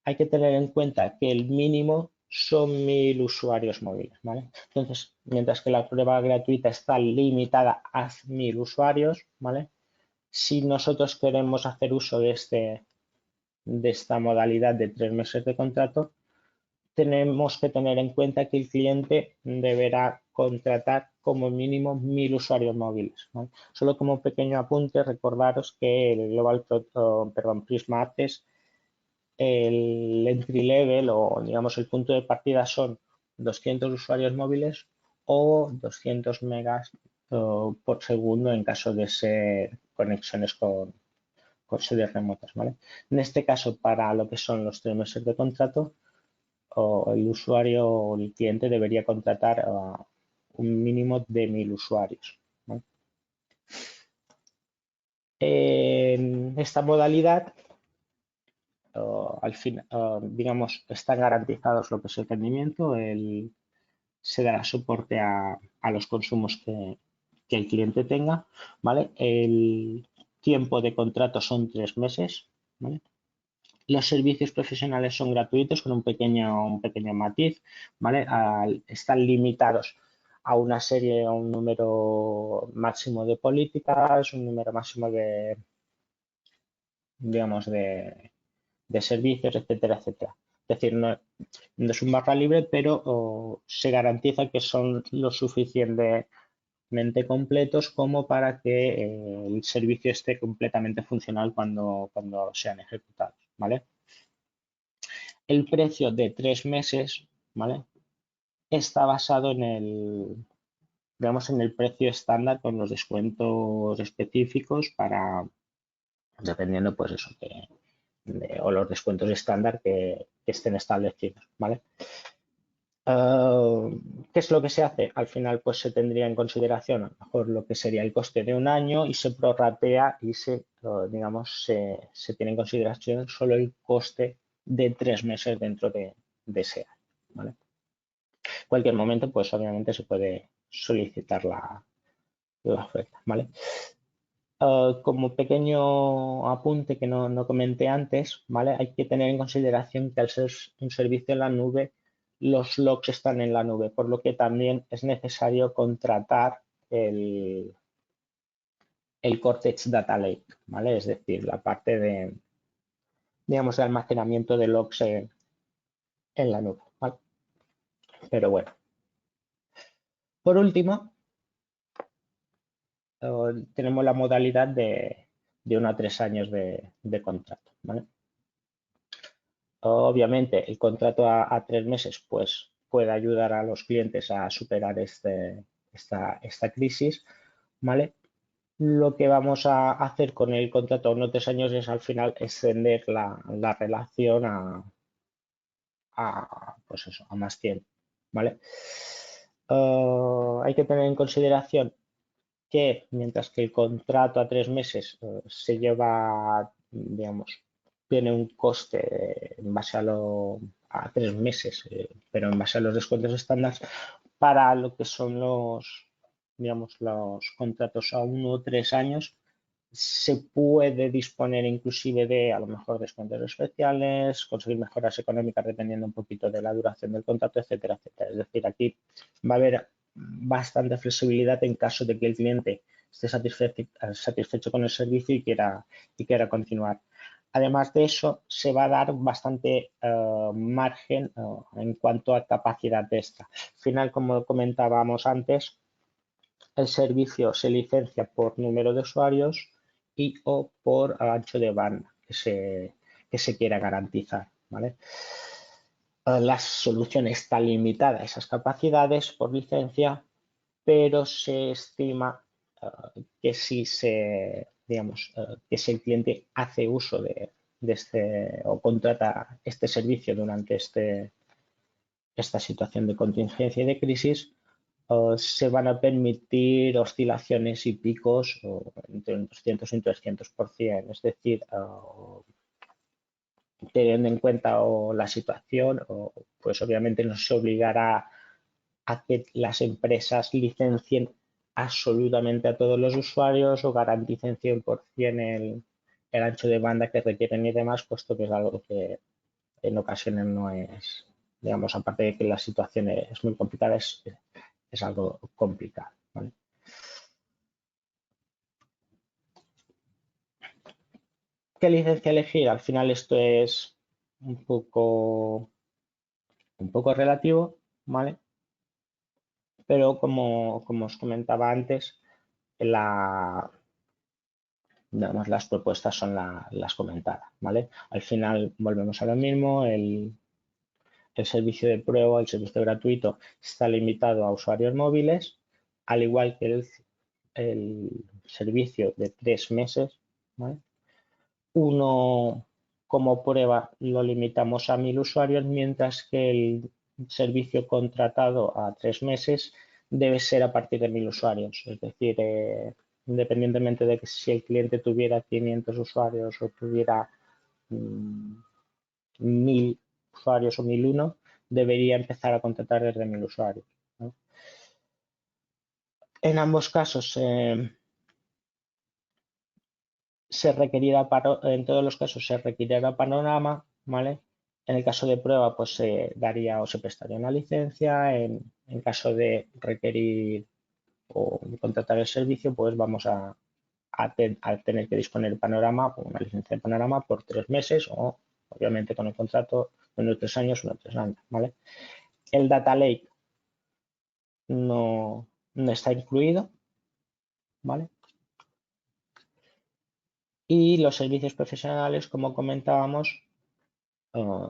hay que tener en cuenta que el mínimo son 1.000 usuarios móviles. ¿Vale? Entonces, mientras que la prueba gratuita está limitada a 1.000 usuarios, ¿vale? Si nosotros queremos hacer uso de esta modalidad de 3 meses de contrato, tenemos que tener en cuenta que el cliente deberá contratar como mínimo 1.000 usuarios móviles. ¿Vale? Solo como pequeño apunte, recordaros que el Prisma Access, el entry level o digamos el punto de partida son 200 usuarios móviles o 200 megas por segundo en caso de ser conexiones con sedes remotas. ¿Vale? En este caso, para lo que son los 3 meses de contrato, el usuario o el cliente debería contratar un mínimo de 1.000 usuarios. ¿Vale? En esta modalidad, al fin, digamos, están garantizados lo que es el rendimiento, se dará soporte a los consumos que el cliente tenga, ¿vale? El tiempo de contrato son 3 meses, ¿vale? Los servicios profesionales son gratuitos con un pequeño matiz, ¿vale? Están limitados a una serie, a un número máximo de políticas, un número máximo de, digamos, de servicios, etcétera, etcétera. Es decir, no es un barra libre, pero se garantiza que son lo suficientemente completos como para que el servicio esté completamente funcional cuando sean ejecutados, ¿vale? El precio de 3 meses, ¿vale? Está basado digamos, en el precio estándar con los descuentos específicos dependiendo, pues eso, o los descuentos estándar que estén establecidos, ¿vale? ¿Qué es lo que se hace? Al final, pues se tendría en consideración a lo mejor lo que sería el coste de un año y se prorratea y digamos, se tiene en consideración solo el coste de 3 meses dentro de ese año, ¿vale? En cualquier momento, pues obviamente se puede solicitar la oferta, ¿vale? Como pequeño apunte que no comenté antes, ¿vale? Hay que tener en consideración que al ser un servicio en la nube, los logs están en la nube, por lo que también es necesario contratar el Cortex Data Lake, ¿vale? Es decir, la parte digamos, de almacenamiento de logs en la nube, ¿vale? Pero bueno. Por último, tenemos la modalidad de 1 a 3 años de contrato, ¿vale? Obviamente, el contrato a 3 meses pues, puede ayudar a los clientes a superar esta crisis, ¿vale? lo que vamos a hacer con el contrato a 1 o 3 años es al final extender la relación pues eso, a más tiempo, ¿vale? Hay que tener en consideración que mientras que el contrato a 3 meses se lleva, digamos, tiene un coste en base a 3 meses, pero en base a los descuentos estándar, para lo que son digamos, los contratos a 1 o 3 años, se puede disponer inclusive de a lo mejor descuentos especiales, conseguir mejoras económicas dependiendo un poquito de la duración del contrato, etcétera, etcétera. Es decir, aquí va a haber bastante flexibilidad en caso de que el cliente esté satisfecho con el servicio y quiera continuar. Además de eso, se va a dar bastante margen en cuanto a capacidad extra. Al final, como comentábamos antes, el servicio se licencia por número de usuarios y o por ancho de banda que se quiera garantizar, ¿vale? La solución está limitada a esas capacidades por licencia, pero se estima que digamos, que si el cliente hace uso de este o contrata este servicio durante esta situación de contingencia y de crisis, se van a permitir oscilaciones y picos entre un 200 y un 300%. Es decir, teniendo en cuenta la situación, pues obviamente no se obligará a que las empresas licencien absolutamente a todos los usuarios o garanticen 100% el ancho de banda que requieren y demás, puesto que es algo que en ocasiones no es, digamos, aparte de que la situación es muy complicada, es algo complicado, ¿vale? ¿Qué licencia elegir? Al final esto es un poco relativo, ¿vale? Pero como os comentaba antes, digamos, las propuestas son las comentadas, ¿vale? Al final volvemos a lo mismo, el servicio de prueba, el servicio gratuito está limitado a usuarios móviles, al igual que el servicio de 3 meses, ¿vale? Uno como prueba lo limitamos a 1.000 usuarios, mientras que el servicio contratado a 3 meses debe ser a partir de 1.000 usuarios. Es decir, independientemente de que si el cliente tuviera 500 usuarios o tuviera 1.000 usuarios o 1.001, debería empezar a contratar desde 1.000 usuarios, ¿no? En ambos casos, en todos los casos se requerirá panorama, ¿vale? En el caso de prueba, pues se daría o se prestaría una licencia. En caso de requerir o contratar el servicio, pues vamos a tener que disponer de panorama, una licencia de panorama por 3 meses o, obviamente, con el contrato de unos 3 años, ¿vale? El data lake no está incluido, ¿vale? Y los servicios profesionales, como comentábamos,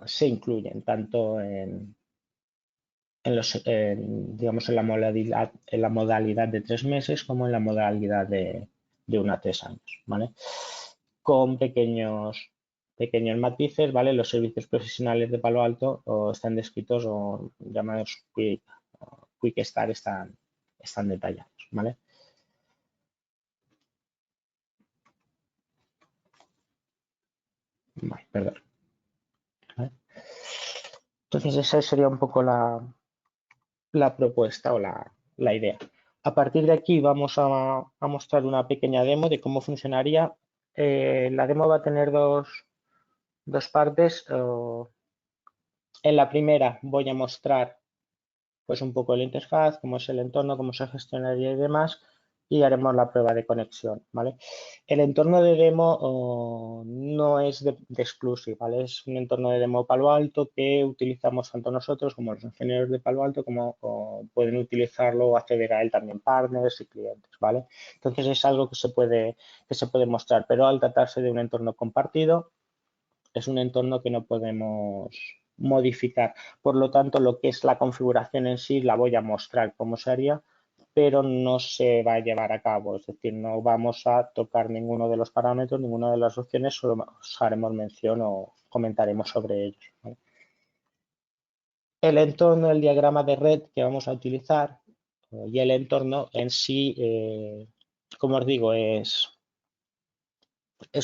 se incluyen tanto digamos, en la modalidad de 3 meses como en la modalidad de 1 a 3 años, ¿vale? Con pequeños matices, ¿vale? Los servicios profesionales de Palo Alto están descritos o llamados Quick Start, están detallados, ¿vale? Vale, perdón. ¿Vale? Entonces esa sería un poco la propuesta o la idea. A partir de aquí vamos a mostrar una pequeña demo de cómo funcionaría. La demo va a tener dos partes. En la primera voy a mostrar pues un poco la interfaz, cómo es el entorno, cómo se gestionaría y demás, y haremos la prueba de conexión, ¿vale? El entorno de demo no es de Exclusive, ¿vale? Es un entorno de demo Palo Alto que utilizamos tanto nosotros como los ingenieros de Palo Alto, como pueden utilizarlo o acceder a él también partners y clientes, ¿vale? Entonces es algo que se puede mostrar, pero al tratarse de un entorno compartido, es un entorno que no podemos modificar. Por lo tanto, lo que es la configuración en sí la voy a mostrar cómo se haría, pero no se va a llevar a cabo. Es decir, no vamos a tocar ninguno de los parámetros, ninguna de las opciones, solo os haremos mención o comentaremos sobre ellos, ¿vale? El entorno, el diagrama de red que vamos a utilizar y el entorno en sí, como os digo, es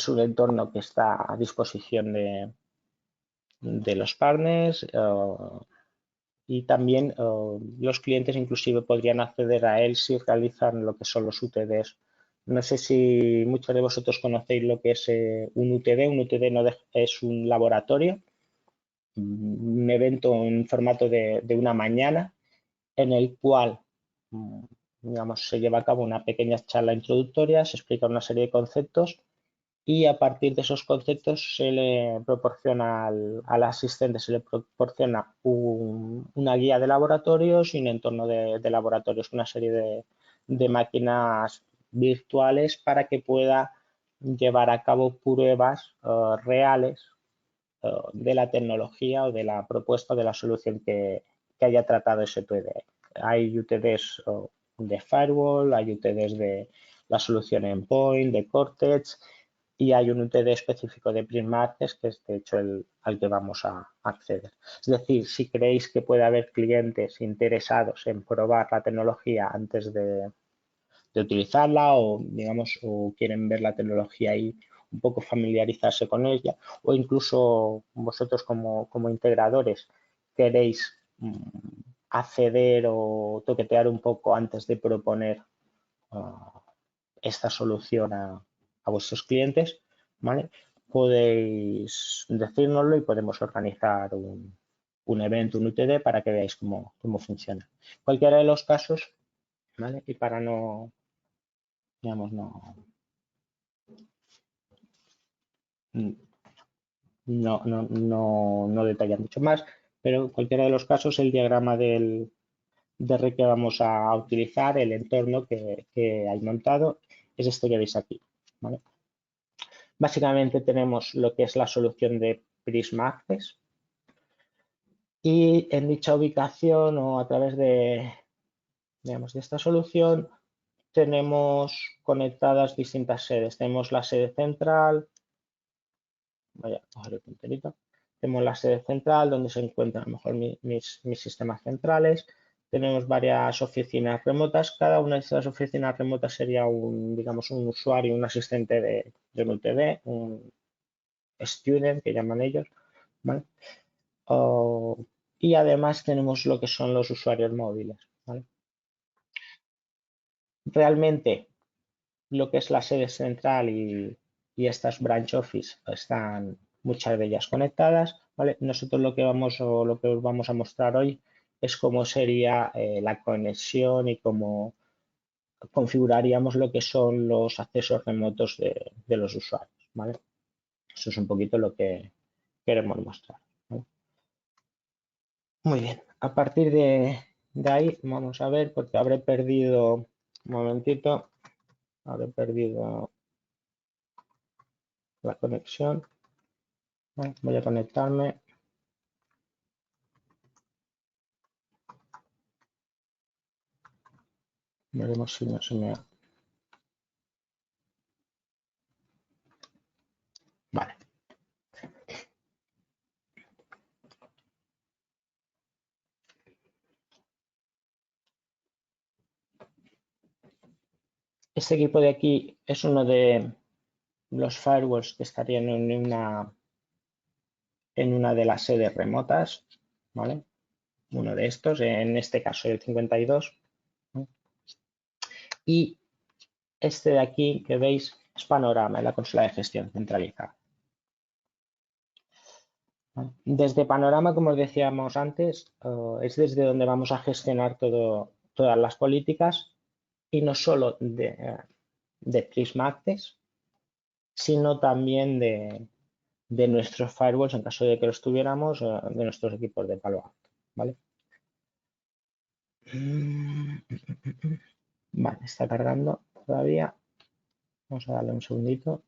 un entorno que está a disposición de los partners y también los clientes inclusive podrían acceder a él si realizan lo que son los UTDs. No sé si muchos de vosotros conocéis lo que es un UTD. Un UTD es un laboratorio, un evento en formato de una mañana en el cual digamos, se lleva a cabo una pequeña charla introductoria, se explica una serie de conceptos y a partir de esos conceptos se le proporciona al asistente, se le proporciona una guía de laboratorios y un entorno de laboratorios, una serie de máquinas virtuales para que pueda llevar a cabo pruebas reales de la tecnología o de la propuesta de la solución que haya tratado ese UTD. Hay UTDs de firewall, hay UTDs de la solución endpoint, de Cortex, y hay un UTD específico de Prismates, que es de hecho al que vamos a acceder. Es decir, si creéis que puede haber clientes interesados en probar la tecnología antes de utilizarla o, digamos, o quieren ver la tecnología y un poco familiarizarse con ella, o incluso vosotros como integradores queréis acceder o toquetear un poco antes de proponer esta solución a vuestros clientes, ¿vale? Podéis decírnoslo y podemos organizar un evento, un UTD, para que veáis cómo funciona. Cualquiera de los casos, ¿vale? Y para no, digamos, no detallar mucho más, pero en cualquiera de los casos el diagrama de red que vamos a utilizar, el entorno que hay montado, es este que veis aquí, ¿vale? Básicamente tenemos lo que es la solución de Prisma Access y en dicha ubicación o a través digamos, de esta solución tenemos conectadas distintas sedes. Tenemos la sede central, voy a coger el punterito. Tenemos la sede central donde se encuentran a lo mejor mis sistemas centrales. Tenemos varias oficinas remotas. Cada una de estas oficinas remotas sería digamos, un usuario, un asistente de un UTD, un student que llaman ellos, ¿vale? Y además tenemos lo que son los usuarios móviles, ¿vale? Realmente lo que es la sede central y estas branch office están muchas de ellas conectadas, ¿vale? Nosotros lo que os vamos a mostrar hoy es cómo sería la conexión y cómo configuraríamos lo que son los accesos remotos de los usuarios, ¿vale? Eso es un poquito lo que queremos mostrar, ¿vale? Muy bien, a partir de ahí vamos a ver, porque habré perdido, un momentito, habré perdido la conexión. Voy a conectarme. Veremos si no se me... Vale. Este equipo de aquí es uno de los firewalls que estarían en una de las sedes remotas, ¿vale? Uno de estos, en este caso el 52. Y este de aquí que veis es Panorama, en la consola de gestión centralizada. Desde Panorama, como os decíamos antes, es desde donde vamos a gestionar todas las políticas y no solo de Prisma Access, sino también de nuestros firewalls en caso de que los tuviéramos, de nuestros equipos de Palo Alto, ¿vale? Vale, está cargando todavía. Vamos a darle un segundito.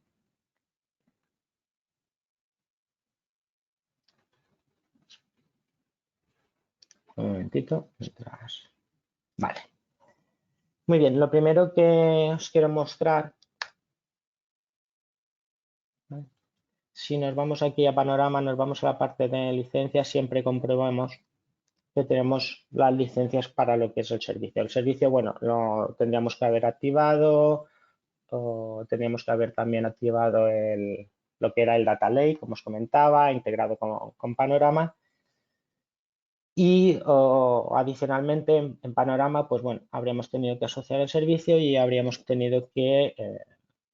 Un momentito. Vale. Muy bien, lo primero que os quiero mostrar, ¿vale? Si nos vamos aquí a panorama, nos vamos a la parte de licencias, siempre comprobamos que tenemos las licencias para lo que es el servicio. El servicio, bueno, lo tendríamos que haber activado, o tendríamos que haber también activado lo que era el Data Lake, como os comentaba, integrado con Panorama. Y adicionalmente en Panorama, pues bueno, habríamos tenido que asociar el servicio y habríamos tenido que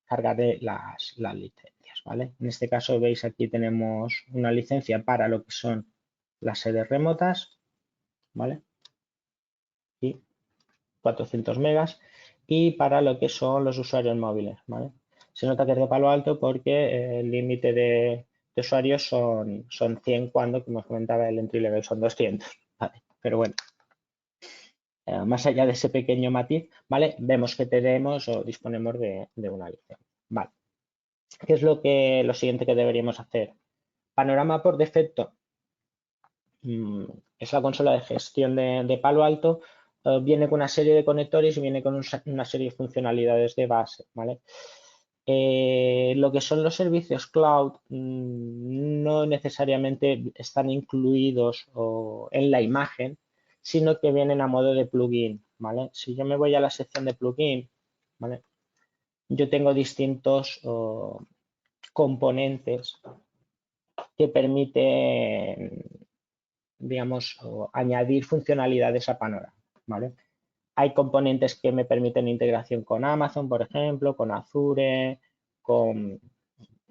cargar las licencias, ¿vale? En este caso, veis aquí tenemos una licencia para lo que son las sedes remotas, ¿vale? Y 400 megas y para lo que son los usuarios móviles, ¿vale? Se nota que es de Palo Alto porque el límite de usuarios son 100 cuando, como os comentaba, el entry level son 200, ¿vale? Pero bueno, más allá de ese pequeño matiz, ¿vale? Vemos que tenemos o disponemos de una licencia, ¿vale? ¿Qué es lo siguiente que deberíamos hacer? Panorama por defecto es la consola de gestión de Palo Alto, viene con una serie de conectores y viene con una serie de funcionalidades de base, ¿vale? Lo que son los servicios cloud no necesariamente están incluidos en la imagen, sino que vienen a modo de plugin, ¿vale? Si yo me voy a la sección de plugin, ¿vale? Yo tengo distintos componentes que permiten, digamos, añadir funcionalidades a Panorama, ¿vale? Hay componentes que me permiten integración con Amazon, por ejemplo, con Azure, con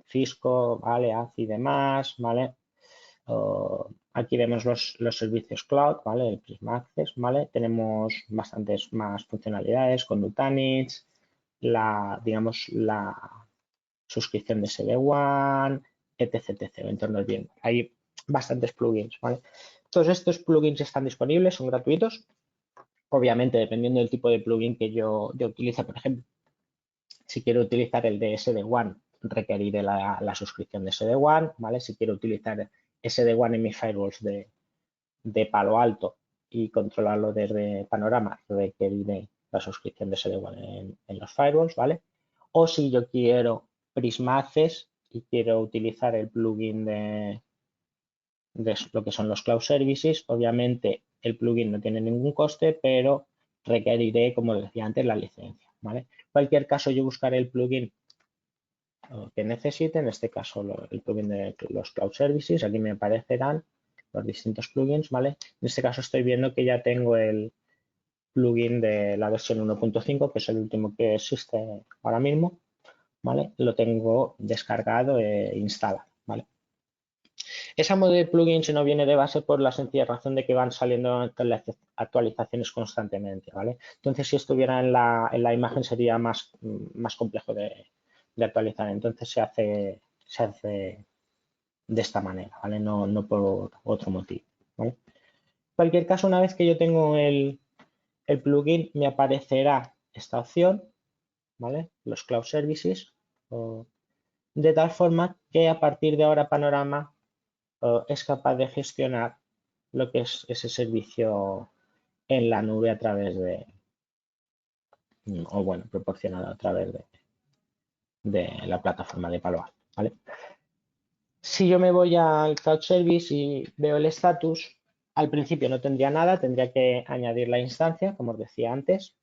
Cisco, ¿vale? ACI y demás, ¿vale? Aquí vemos los servicios cloud, ¿vale? El Prisma Access, ¿vale? Tenemos bastantes más funcionalidades con Nutanix, digamos, la suscripción de SD-WAN, etc, etc, entornos bien. Hay bastantes plugins, ¿vale? Todos estos plugins están disponibles, son gratuitos. Obviamente, dependiendo del tipo de plugin que yo utilice, por ejemplo, si quiero utilizar el de SD-WAN, requeriré la suscripción de SD-WAN, ¿vale? Si quiero utilizar SD-WAN en mis firewalls de Palo Alto y controlarlo desde Panorama, requeriré la suscripción de SD-WAN en los firewalls, ¿vale? O si yo quiero Prisma Access y quiero utilizar el plugin de lo que son los Cloud Services, obviamente el plugin no tiene ningún coste, pero requeriré, como decía antes, la licencia, ¿vale? En cualquier caso, yo buscaré el plugin que necesite, en este caso el plugin de los Cloud Services, aquí me aparecerán los distintos plugins, ¿vale? En este caso estoy viendo que ya tengo el plugin de la versión 1.5, que es el último que existe ahora mismo, ¿vale? Lo tengo descargado e instalado, ¿vale? Esa modo de plugins no viene de base por la sencilla razón de que van saliendo actualizaciones constantemente, ¿vale? Entonces, si estuviera en la imagen sería más complejo de actualizar. Entonces, se hace de esta manera, ¿vale? No por otro motivo, ¿vale? En cualquier caso, una vez que yo tengo el plugin, me aparecerá esta opción, ¿vale? Los Cloud Services, de tal forma que a partir de ahora Panorama es capaz de gestionar lo que es ese servicio en la nube a través o bueno, proporcionado a través de la plataforma de Palo Alto, ¿vale? Si yo me voy al Cloud Service y veo el estatus, al principio no tendría nada, tendría que añadir la instancia, como os decía antes,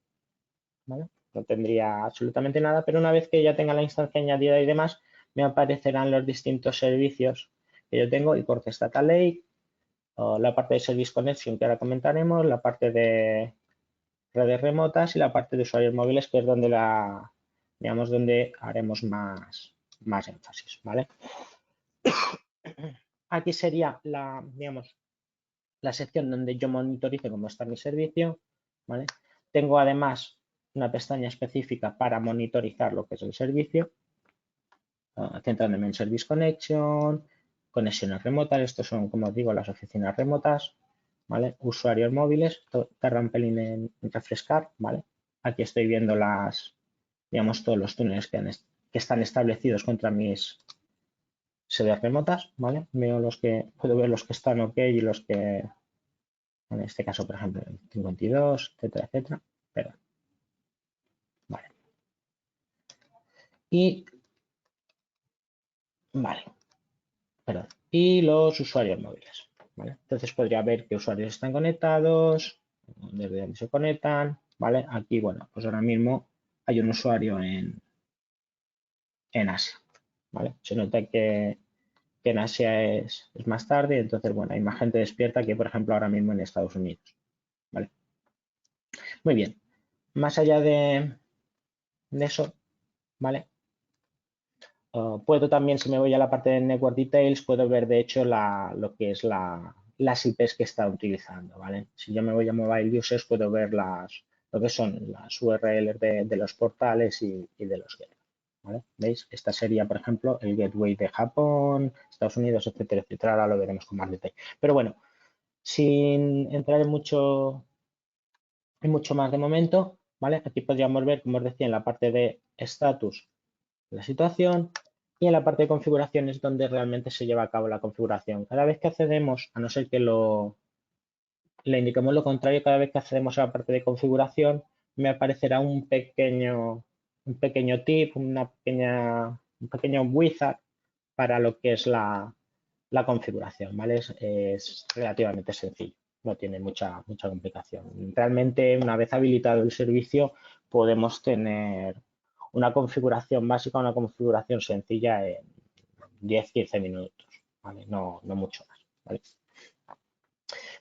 ¿vale? No tendría absolutamente nada, pero una vez que ya tenga la instancia añadida y demás, me aparecerán los distintos servicios que yo tengo, y por Data Lake, la parte de Service Connection que ahora comentaremos, la parte de redes remotas y la parte de usuarios móviles, que es donde digamos, donde haremos más énfasis, ¿vale? Aquí sería digamos, la sección donde yo monitorice cómo está mi servicio, ¿vale? Tengo además una pestaña específica para monitorizar lo que es el servicio, centrándome en Service Connection, conexiones remotas, estos son, como os digo, las oficinas remotas, ¿vale? Usuarios móviles, tarda un pelín en refrescar, ¿vale? Aquí estoy viendo digamos, todos los túneles que están establecidos contra mis sedes remotas, ¿vale? Puedo ver los que están OK y los que, en este caso, por ejemplo, 52, etcétera, etcétera. Pero Y, vale, perdón, y los usuarios móviles. ¿Vale? Entonces podría ver qué usuarios están conectados, desde dónde se conectan. ¿Vale? Aquí, bueno, pues ahora mismo hay un usuario en Asia. ¿Vale? Se nota que en Asia es más tarde, entonces, bueno, hay más gente despierta que, por ejemplo, ahora mismo en Estados Unidos. ¿Vale? Muy bien. Más allá de eso, ¿vale? Puedo también, si me voy a la parte de Network Details, puedo ver, de hecho, lo que es las IPs que está utilizando, ¿vale? Si yo me voy a Mobile Users, puedo ver lo que son las URLs de los portales y de los gateways, ¿vale? ¿Veis? Esta sería, por ejemplo, el gateway de Japón, Estados Unidos, etcétera, etcétera. Ahora lo veremos con más detalle. Pero bueno, sin entrar en mucho más de momento, ¿vale? Aquí podríamos ver, como os decía, en la parte de status la situación y en la parte de configuración es donde realmente se lleva a cabo la configuración. Cada vez que accedemos, a no ser que le indiquemos lo contrario, cada vez que accedemos a la parte de configuración me aparecerá un pequeño tip, un pequeño wizard para lo que es la configuración, ¿vale? Es relativamente sencillo, no tiene mucha complicación. Realmente, una vez habilitado el servicio, podemos tener una configuración básica, una configuración sencilla en 10-15 minutos, ¿vale? No mucho más, ¿vale?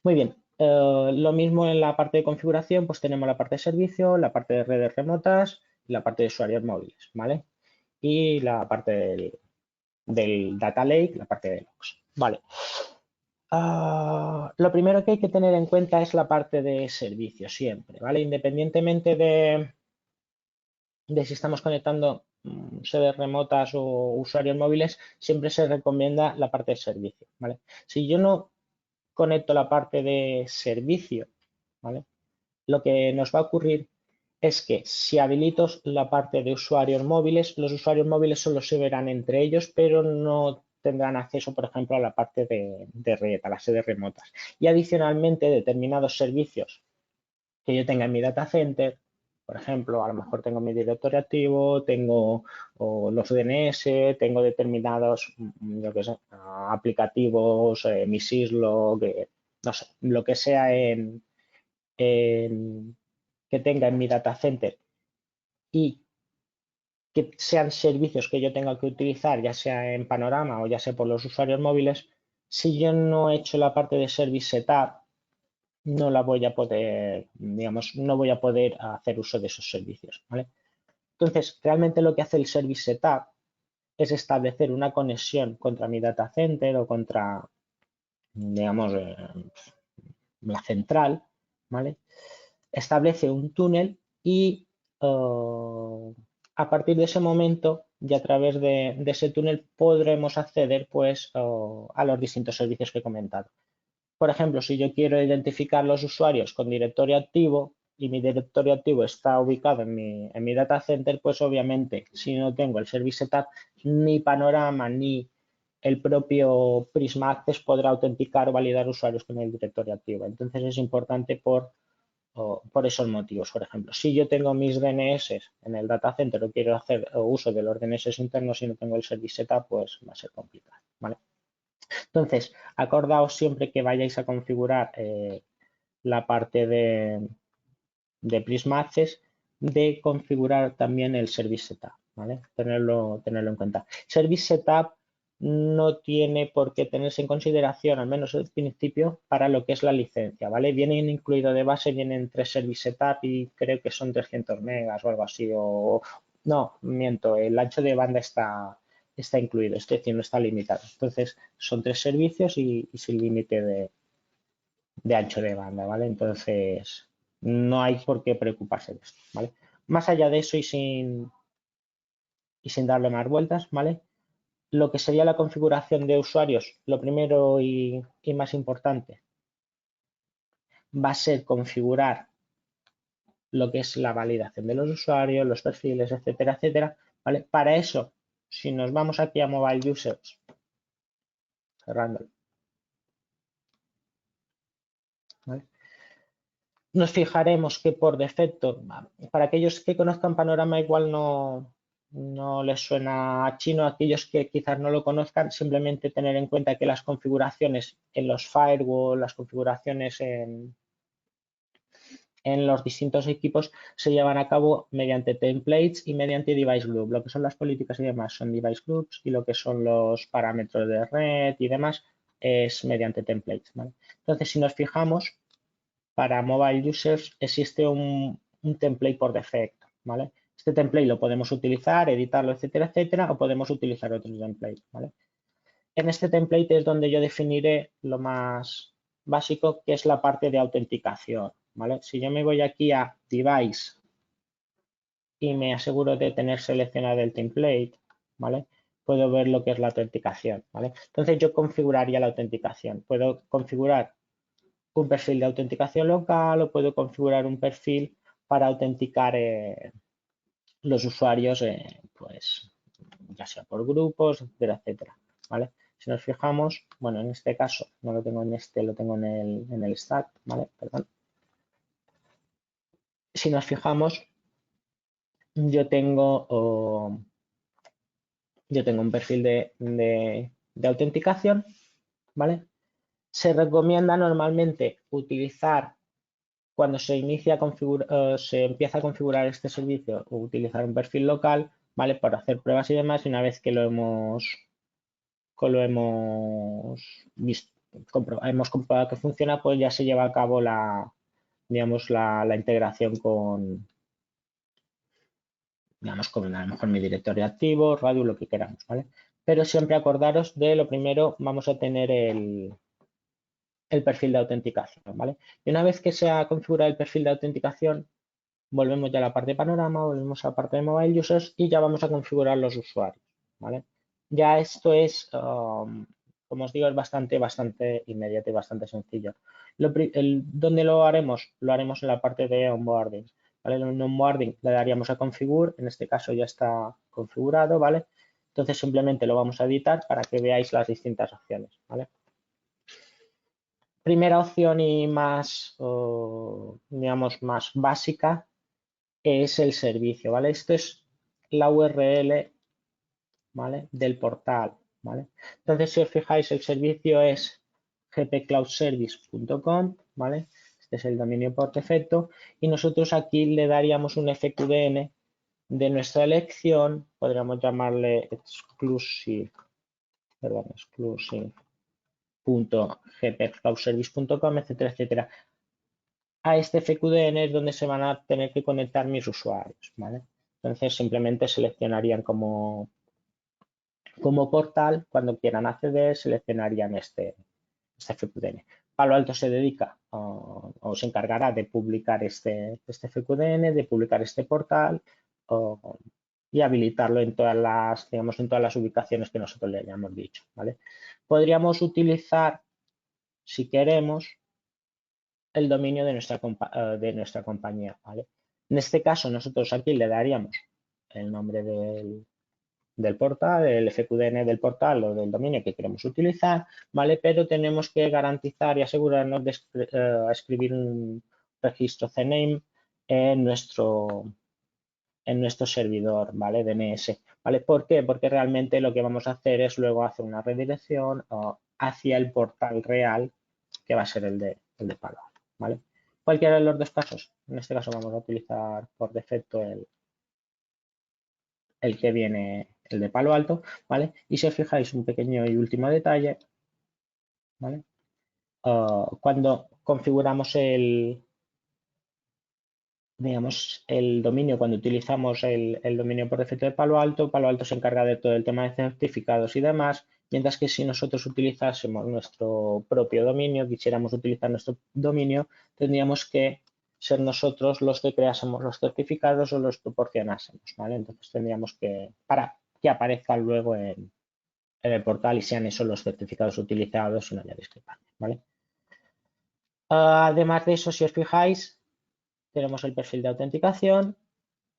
Muy bien, lo mismo en la parte de configuración, pues tenemos la parte de servicio, la parte de redes remotas y la parte de usuarios móviles, ¿vale? Y la parte del Data Lake, la parte de logs, ¿vale? Lo primero que hay que tener en cuenta es la parte de servicio siempre, ¿vale? Independientemente de si estamos conectando sedes remotas o usuarios móviles, siempre se recomienda la parte de servicio, ¿vale? Si yo no conecto la parte de servicio, ¿vale? Lo que nos va a ocurrir es que si habilito la parte de usuarios móviles, los usuarios móviles solo se verán entre ellos, pero no tendrán acceso, por ejemplo, a la parte de red, a las sedes remotas. Y adicionalmente, determinados servicios que yo tenga en mi data center, por ejemplo, a lo mejor tengo mi directorio activo, tengo los DNS, tengo determinados, yo qué sé, aplicativos, mi syslog, no sé, lo que sea que tenga en mi data center y que sean servicios que yo tenga que utilizar, ya sea en Panorama o ya sea por los usuarios móviles, si yo no he hecho la parte de Service Setup, no la voy a poder, digamos, no voy a poder hacer uso de esos servicios, ¿vale? Entonces, realmente lo que hace el Service Setup es establecer una conexión contra mi data center o contra, digamos, la central, ¿vale? Establece un túnel y a partir de ese momento y a través de ese túnel podremos acceder pues a los distintos servicios que he comentado. Por ejemplo, si yo quiero identificar los usuarios con directorio activo y mi directorio activo está ubicado en mi data center, pues obviamente si no tengo el Service Setup, ni Panorama ni el propio Prisma Access podrá autenticar o validar usuarios con el directorio activo. Entonces es importante por esos motivos. Por ejemplo, si yo tengo mis DNS en el data center o quiero hacer uso de los DNS internos y no tengo el Service Setup, pues va a ser complicado, ¿vale? Entonces, acordaos siempre que vayáis a configurar la parte de Prisma Access de configurar también el Service Setup, ¿vale? Tenerlo en cuenta. Service Setup no tiene por qué tenerse en consideración, al menos al principio, para lo que es la licencia, ¿vale? Vienen incluido de base, vienen 3 Service Setup y creo que son 300 megas o algo así, no, miento, el ancho de banda está incluido, es decir, no está limitado. Entonces, son 3 servicios y sin límite de ancho de banda, ¿vale? Entonces, no hay por qué preocuparse de esto, ¿vale? Más allá de eso y sin darle más vueltas, ¿vale? Lo que sería la configuración de usuarios, lo primero y más importante va a ser configurar lo que es la validación de los usuarios, los perfiles, etcétera, etcétera, ¿vale? Para eso, si nos vamos aquí a Mobile Users, cerrándolo, ¿vale? Nos fijaremos que por defecto, para aquellos que conozcan Panorama igual no no les suena chino, a aquellos que quizás no lo conozcan, simplemente tener en cuenta que las configuraciones en los firewall, las configuraciones en los distintos equipos se llevan a cabo mediante templates y mediante device group. Lo que son las políticas y demás son device groups y lo que son los parámetros de red y demás es mediante templates, ¿vale? Entonces, si nos fijamos, para mobile users existe un template por defecto, ¿vale? Este template lo podemos utilizar, editarlo, etcétera, etcétera, o podemos utilizar otro template, ¿vale? En este template es donde yo definiré lo más básico, que es la parte de autenticación, ¿vale? Si yo me voy aquí a Device y me aseguro de tener seleccionado el template, ¿vale? Puedo ver lo que es la autenticación, ¿vale? Entonces yo configuraría la autenticación. Puedo configurar un perfil de autenticación local o puedo configurar un perfil para autenticar los usuarios, pues ya sea por grupos, etcétera, etcétera, ¿vale? Si nos fijamos, bueno, en este caso no lo tengo en este, lo tengo en el stack, ¿vale? Perdón. Si nos fijamos, yo tengo, un perfil de autenticación, ¿vale? Se recomienda normalmente utilizar cuando se se empieza a configurar este servicio, utilizar un perfil local, ¿vale? Para hacer pruebas y demás, y una vez que lo hemos visto, hemos comprobado que funciona, pues ya se lleva a cabo digamos, la integración digamos, con a lo mejor mi directorio activo, radio, lo que queramos, ¿vale? Pero siempre acordaros de lo primero, vamos a tener el perfil de autenticación, ¿vale? Y una vez que se ha configurado el perfil de autenticación, volvemos ya a la parte de panorama, volvemos a la parte de mobile users y ya vamos a configurar los usuarios, ¿vale? Ya esto es, como os digo, es bastante inmediato y bastante sencillo. ¿Dónde lo haremos? Lo haremos en la parte de onboarding, ¿vale? En onboarding le daríamos a configure, en este caso ya está configurado, ¿vale? Entonces simplemente lo vamos a editar para que veáis las distintas opciones, ¿vale? Primera opción y más, digamos, más básica es el servicio, ¿vale? Esto es la URL, ¿vale? Del portal, ¿vale? Entonces, si os fijáis, el servicio es gpcloudservice.com, ¿vale? Este es el dominio por defecto y nosotros aquí le daríamos un FQDN de nuestra elección, podríamos llamarle exclusive.gpcloudservice.com, etcétera, etcétera. A este FQDN es donde se van a tener que conectar mis usuarios, ¿vale? Entonces simplemente seleccionarían como portal, cuando quieran acceder, seleccionarían este FQDN. Palo Alto se dedica o se encargará de publicar este FQDN, de publicar este portal y habilitarlo en todas las, digamos, en todas las ubicaciones que nosotros le hayamos dicho, ¿vale? Podríamos utilizar, si queremos, el dominio de nuestra compañía, ¿vale? En este caso, nosotros aquí le daríamos el nombre del portal, el FQDN del portal o del dominio que queremos utilizar, ¿vale? Pero tenemos que garantizar y asegurarnos de escribir un registro CNAME en nuestro servidor, ¿vale? DNS, ¿vale? ¿Por qué? Porque realmente lo que vamos a hacer es luego hacer una redirección hacia el portal real, que va a ser el de Palo Alto, ¿vale? Cualquiera de los dos casos, en este caso vamos a utilizar por defecto el que viene, el de Palo Alto, ¿vale? Y si os fijáis, un pequeño y último detalle, ¿vale? Cuando configuramos digamos, el dominio, cuando utilizamos el dominio por defecto de Palo Alto se encarga de todo el tema de certificados y demás, mientras que si nosotros utilizásemos nuestro propio dominio, quisiéramos utilizar nuestro dominio, tendríamos que ser nosotros los que creásemos los certificados o los proporcionásemos, ¿vale? Entonces tendríamos que, para que aparezcan luego en el portal y sean esos los certificados utilizados y no haya discrepancia, ¿vale? Además de eso, si os fijáis, tenemos el perfil de autenticación,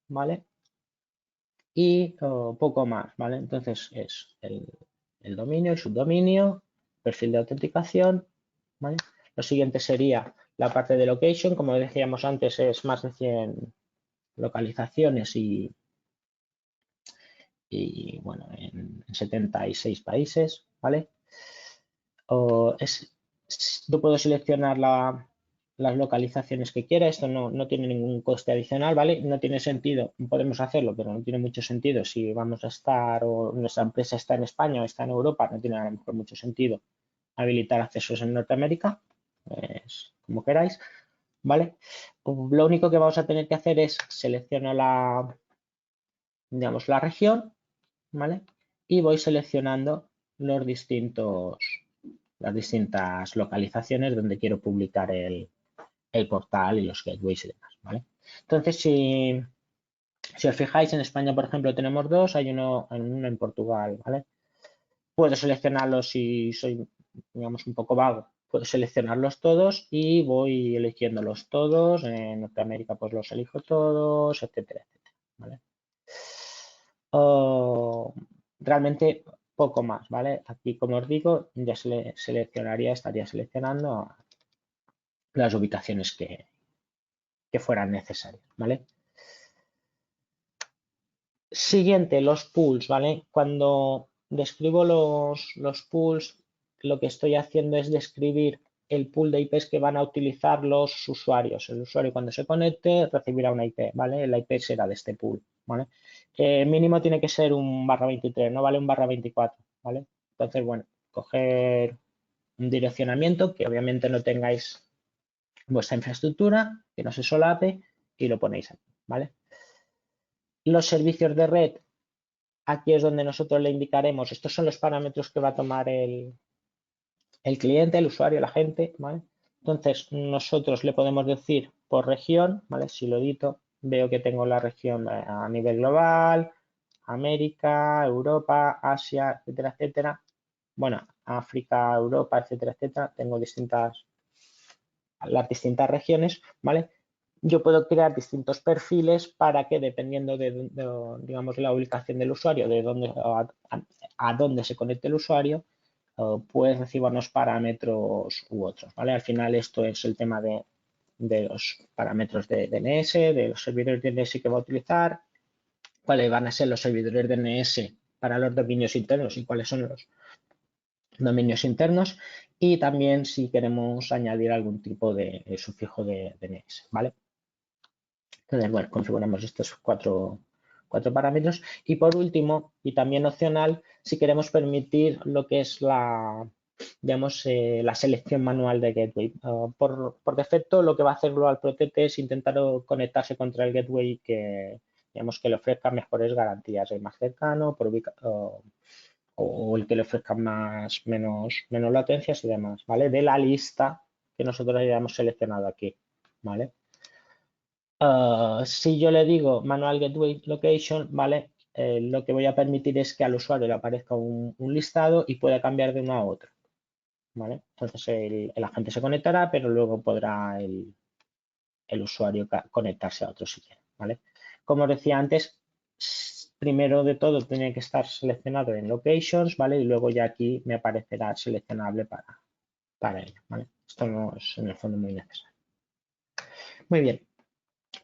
¿vale? Y poco más, ¿vale? Entonces es el dominio, el subdominio, perfil de autenticación, ¿vale? Lo siguiente sería la parte de location, como decíamos antes, es más de 100 localizaciones y y bueno, en 76 países, ¿vale? Yo puedo seleccionar las localizaciones que quiera, esto no tiene ningún coste adicional, ¿vale? No tiene sentido, podemos hacerlo, pero no tiene mucho sentido si vamos a estar o nuestra empresa está en España o está en Europa, no tiene a lo mejor mucho sentido habilitar accesos en Norteamérica, pues, como queráis, ¿vale? Lo único que vamos a tener que hacer es seleccionar digamos, la región, ¿vale? Y voy seleccionando las distintas localizaciones donde quiero publicar el portal y los gateways y demás, ¿vale? Entonces, si os fijáis, en España, por ejemplo, tenemos dos, hay uno en Portugal, ¿vale? Puedo seleccionarlos si soy, digamos, un poco vago. Puedo seleccionarlos todos y voy eligiéndolos todos. En Norteamérica, pues los elijo todos, etcétera, etcétera, ¿vale? Realmente poco más, ¿vale? Aquí, como os digo, ya estaría seleccionando las ubicaciones que fueran necesarias, ¿vale? Siguiente, los pools, ¿vale? Cuando describo los pools, lo que estoy haciendo es describir el pool de IPs que van a utilizar los usuarios. El usuario cuando se conecte recibirá una IP, ¿vale? La IP será de este pool, ¿vale? Mínimo tiene que ser un /23, no vale un /24, ¿vale? Entonces, bueno, coger un direccionamiento que obviamente no tengáis vuestra infraestructura, que no se solape y lo ponéis aquí, ¿vale? Los servicios de red, aquí es donde nosotros le indicaremos, estos son los parámetros que va a tomar el cliente, el usuario, la gente, ¿vale? Entonces, nosotros le podemos decir por región, ¿vale? Si lo edito, veo que tengo la región a nivel global, América, Europa, Asia, etcétera, etcétera. Bueno, África, Europa, etcétera, etcétera. Tengo las distintas regiones, ¿vale? Yo puedo crear distintos perfiles para que, dependiendo de digamos, la ubicación del usuario, de dónde, a dónde se conecte el usuario, pues reciba unos parámetros u otros, ¿vale? Al final esto es el tema de los parámetros de DNS, de los servidores de DNS que va a utilizar, cuáles van a ser los servidores de DNS para los dominios internos y cuáles son los dominios internos, y también si queremos añadir algún tipo de sufijo de DNS, ¿vale? Entonces, bueno, configuramos estos cuatro parámetros. Y por último, y también opcional, si queremos permitir lo que es digamos, la selección manual de gateway. Por defecto, lo que va a hacer Global Protect es intentar conectarse contra el gateway que, digamos, que le ofrezca mejores garantías, el más cercano, o el que le ofrezca menos latencias y demás, ¿vale? De la lista que nosotros hayamos seleccionado aquí, ¿vale? Si yo le digo Manual Gateway Location, ¿vale? Lo que voy a permitir es que al usuario le aparezca un listado y pueda cambiar de uno a otro, ¿vale? Entonces el agente se conectará, pero luego podrá el usuario conectarse a otro si quiere, ¿vale? Como os decía antes, primero de todo tiene que estar seleccionado en Locations, ¿vale? Y luego ya aquí me aparecerá seleccionable para ello, ¿vale? Esto no es en el fondo muy necesario. Muy bien.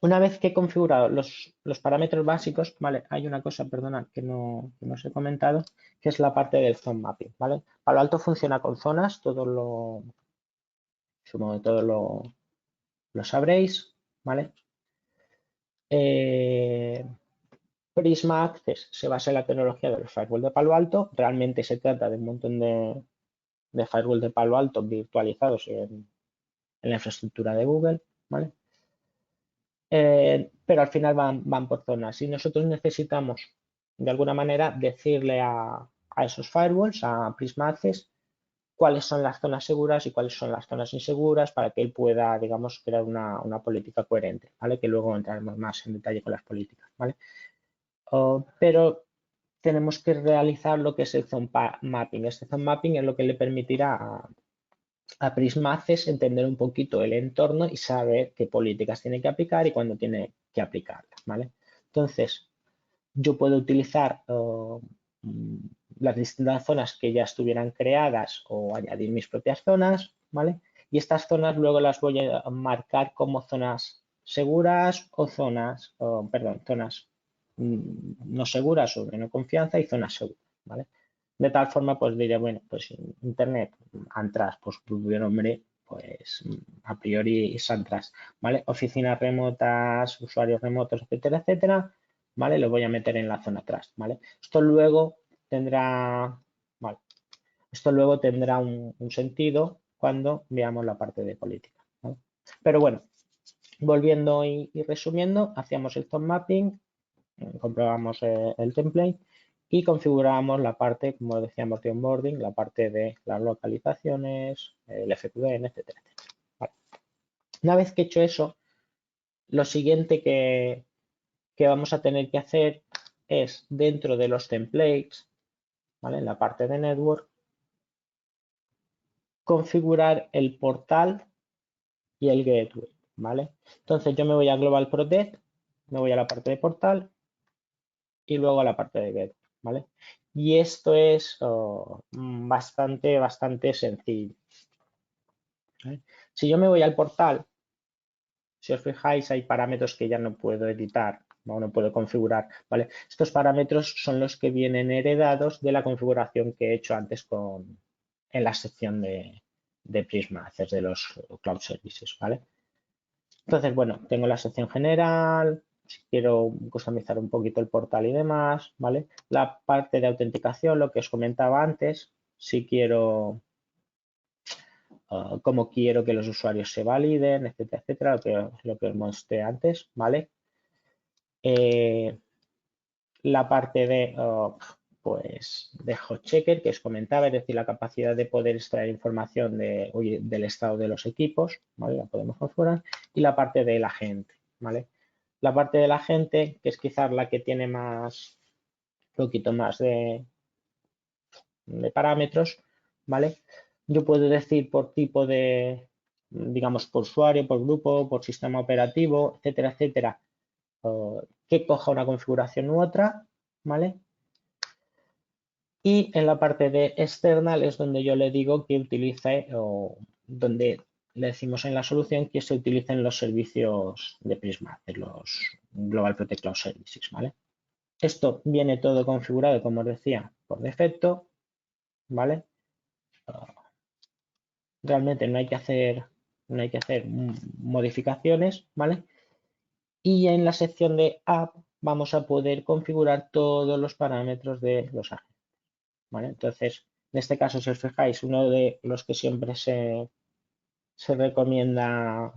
Una vez que he configurado los parámetros básicos, ¿vale? Hay una cosa, perdona, que no os he comentado, que es la parte del zone mapping, ¿vale? Palo Alto funciona con zonas, supongo que todos lo sabréis, ¿vale? Prisma Access se basa en la tecnología de los firewall de Palo Alto. Realmente se trata de un montón de firewall de Palo Alto virtualizados en la infraestructura de Google, ¿vale? Pero al final van por zonas. Y nosotros necesitamos, de alguna manera, decirle a esos firewalls, a Prisma Access, cuáles son las zonas seguras y cuáles son las zonas inseguras para que él pueda, digamos, crear una política coherente, ¿vale? Que luego entraremos más en detalle con las políticas, ¿vale? Pero tenemos que realizar lo que es el zone mapping. Este zone mapping es lo que le permitirá a Prisma Access entender un poquito el entorno y saber qué políticas tiene que aplicar y cuándo tiene que aplicarlas, ¿vale? Entonces, yo puedo utilizar las distintas zonas que ya estuvieran creadas o añadir mis propias zonas, ¿vale? Y estas zonas luego las voy a marcar como zonas seguras o zonas no seguras o de no confianza y zonas seguras, ¿vale? De tal forma, pues diré, bueno, pues Internet, Antras, pues tu nombre, pues a priori es Antras, ¿vale? Oficinas remotas, usuarios remotos, etcétera, etcétera, ¿vale? Lo voy a meter en la zona Trust, ¿vale? Esto luego tendrá, ¿vale? Esto luego tendrá un sentido cuando veamos la parte de política, ¿vale? Pero bueno, volviendo y resumiendo, hacíamos el zone mapping, comprobamos el template y configuramos la parte, como decíamos, de onboarding, la parte de las localizaciones, el FQDN, etcétera, etcétera. Vale. Una vez que he hecho eso, lo siguiente que vamos a tener que hacer es, dentro de los templates, ¿vale? En la parte de network, configurar el portal y el gateway, ¿vale? Entonces yo me voy a Global Protect, me voy a la parte de portal y luego a la parte de gateway, ¿vale? Y esto es bastante sencillo, ¿vale? Si yo me voy al portal, si os fijáis, hay parámetros que ya no puedo editar, no puedo configurar, ¿vale? Estos parámetros son los que vienen heredados de la configuración que he hecho antes en la sección de Prisma, de los Cloud Services, ¿vale? Entonces, bueno, tengo la sección general, si quiero customizar un poquito el portal y demás, ¿vale? La parte de autenticación, lo que os comentaba antes, si quiero, cómo quiero que los usuarios se validen, etcétera, etcétera, lo que os mostré antes, ¿vale? La parte de, pues, de hot checker que os comentaba, es decir, la capacidad de poder extraer información del estado de los equipos, ¿vale? La podemos configurar. Y la parte del agente, ¿vale? La parte del agente, que es quizás la que tiene más, un poquito más de parámetros, ¿vale? Yo puedo decir por tipo de, digamos, por usuario, por grupo, por sistema operativo, etcétera, etcétera, que coja una configuración u otra, ¿vale? Y en la parte de external es donde yo le digo que utilice o donde le decimos en la solución que se utilicen los servicios de Prisma, de los Global Protect Cloud Services, ¿vale? Esto viene todo configurado, como os decía, por defecto, ¿vale? Realmente no hay que hacer modificaciones, ¿vale? Y en la sección de App vamos a poder configurar todos los parámetros de los agentes, ¿vale? Entonces, en este caso, si os fijáis, uno de los que siempre se recomienda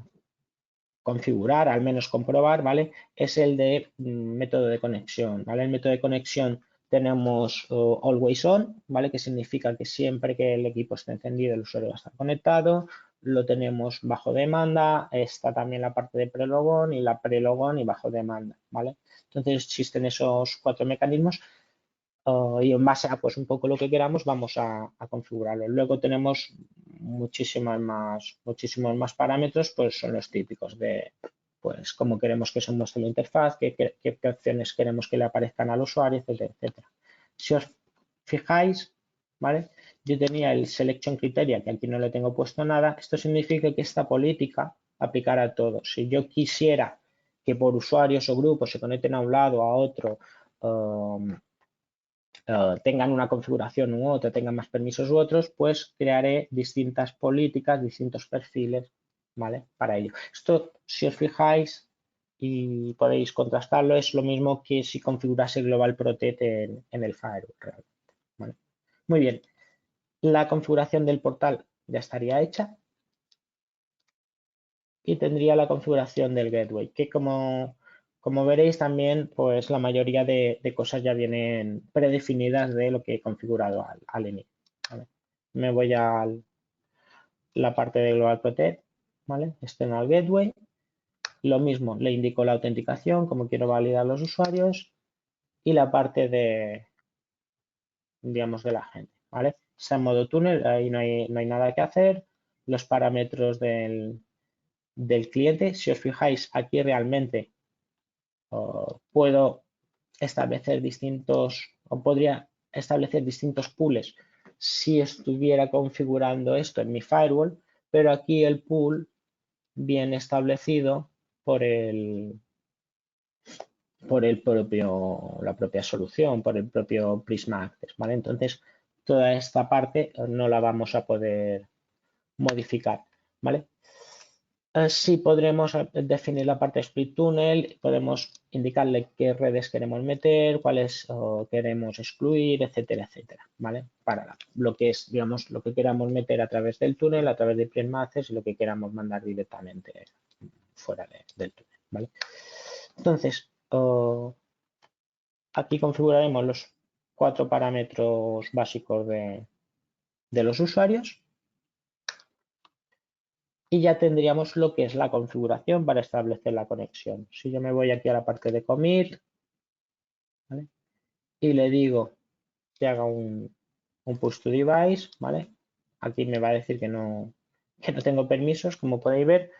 configurar, al menos comprobar, ¿vale? Es el de método de conexión, ¿vale? El método de conexión tenemos always on, ¿vale? Que significa que siempre que el equipo esté encendido el usuario va a estar conectado. Lo tenemos bajo demanda, está también la parte de prelogon y la prelogon y bajo demanda, ¿vale? Entonces existen esos 4 mecanismos y en base a pues un poco lo que queramos vamos a configurarlo. Luego tenemos muchísimos más parámetros, pues son los típicos de pues cómo queremos que se muestre la interfaz, qué opciones queremos que le aparezcan al usuario, etcétera, etcétera. Si os fijáis, ¿vale? Yo tenía el selection criteria, que aquí no le tengo puesto nada. Esto significa que esta política aplicará a todos. Si yo quisiera que por usuarios o grupos se conecten a un lado, a otro, tengan una configuración u otra, tengan más permisos u otros, pues crearé distintas políticas, distintos perfiles, ¿vale? Para ello. Esto, si os fijáis y podéis contrastarlo, es lo mismo que si configurase Global Protect en el firewall, realmente, ¿vale? Muy bien. La configuración del portal ya estaría hecha y tendría la configuración del gateway, que como veréis también, pues la mayoría de cosas ya vienen predefinidas de lo que he configurado al inicio, ¿vale? Me voy a la parte de Global Protect, ¿vale? External Gateway. Lo mismo, le indico la autenticación, como quiero validar los usuarios y la parte de, digamos, de la gente, ¿vale? Está en modo túnel, ahí no hay nada que hacer. Los parámetros del cliente, si os fijáis, aquí realmente puedo establecer o podría establecer distintos pools si estuviera configurando esto en mi firewall, pero aquí el pool viene establecido por por la propia solución, por el propio Prisma Access, ¿vale? Entonces, toda esta parte no la vamos a poder modificar, ¿vale? Sí podremos definir la parte de split tunnel, podemos indicarle qué redes queremos meter, cuáles queremos excluir, etcétera, etcétera, ¿vale? Para lo que es, digamos, lo que queramos meter a través del túnel, a través de Prisma Access y lo que queramos mandar directamente fuera del túnel, ¿vale? Entonces, aquí configuraremos los 4 parámetros básicos de los usuarios y ya tendríamos lo que es la configuración para establecer la conexión. Si yo me voy aquí a la parte de commit, ¿vale? Y le digo que haga un push to device, ¿vale? Aquí me va a decir que no tengo permisos, como podéis ver,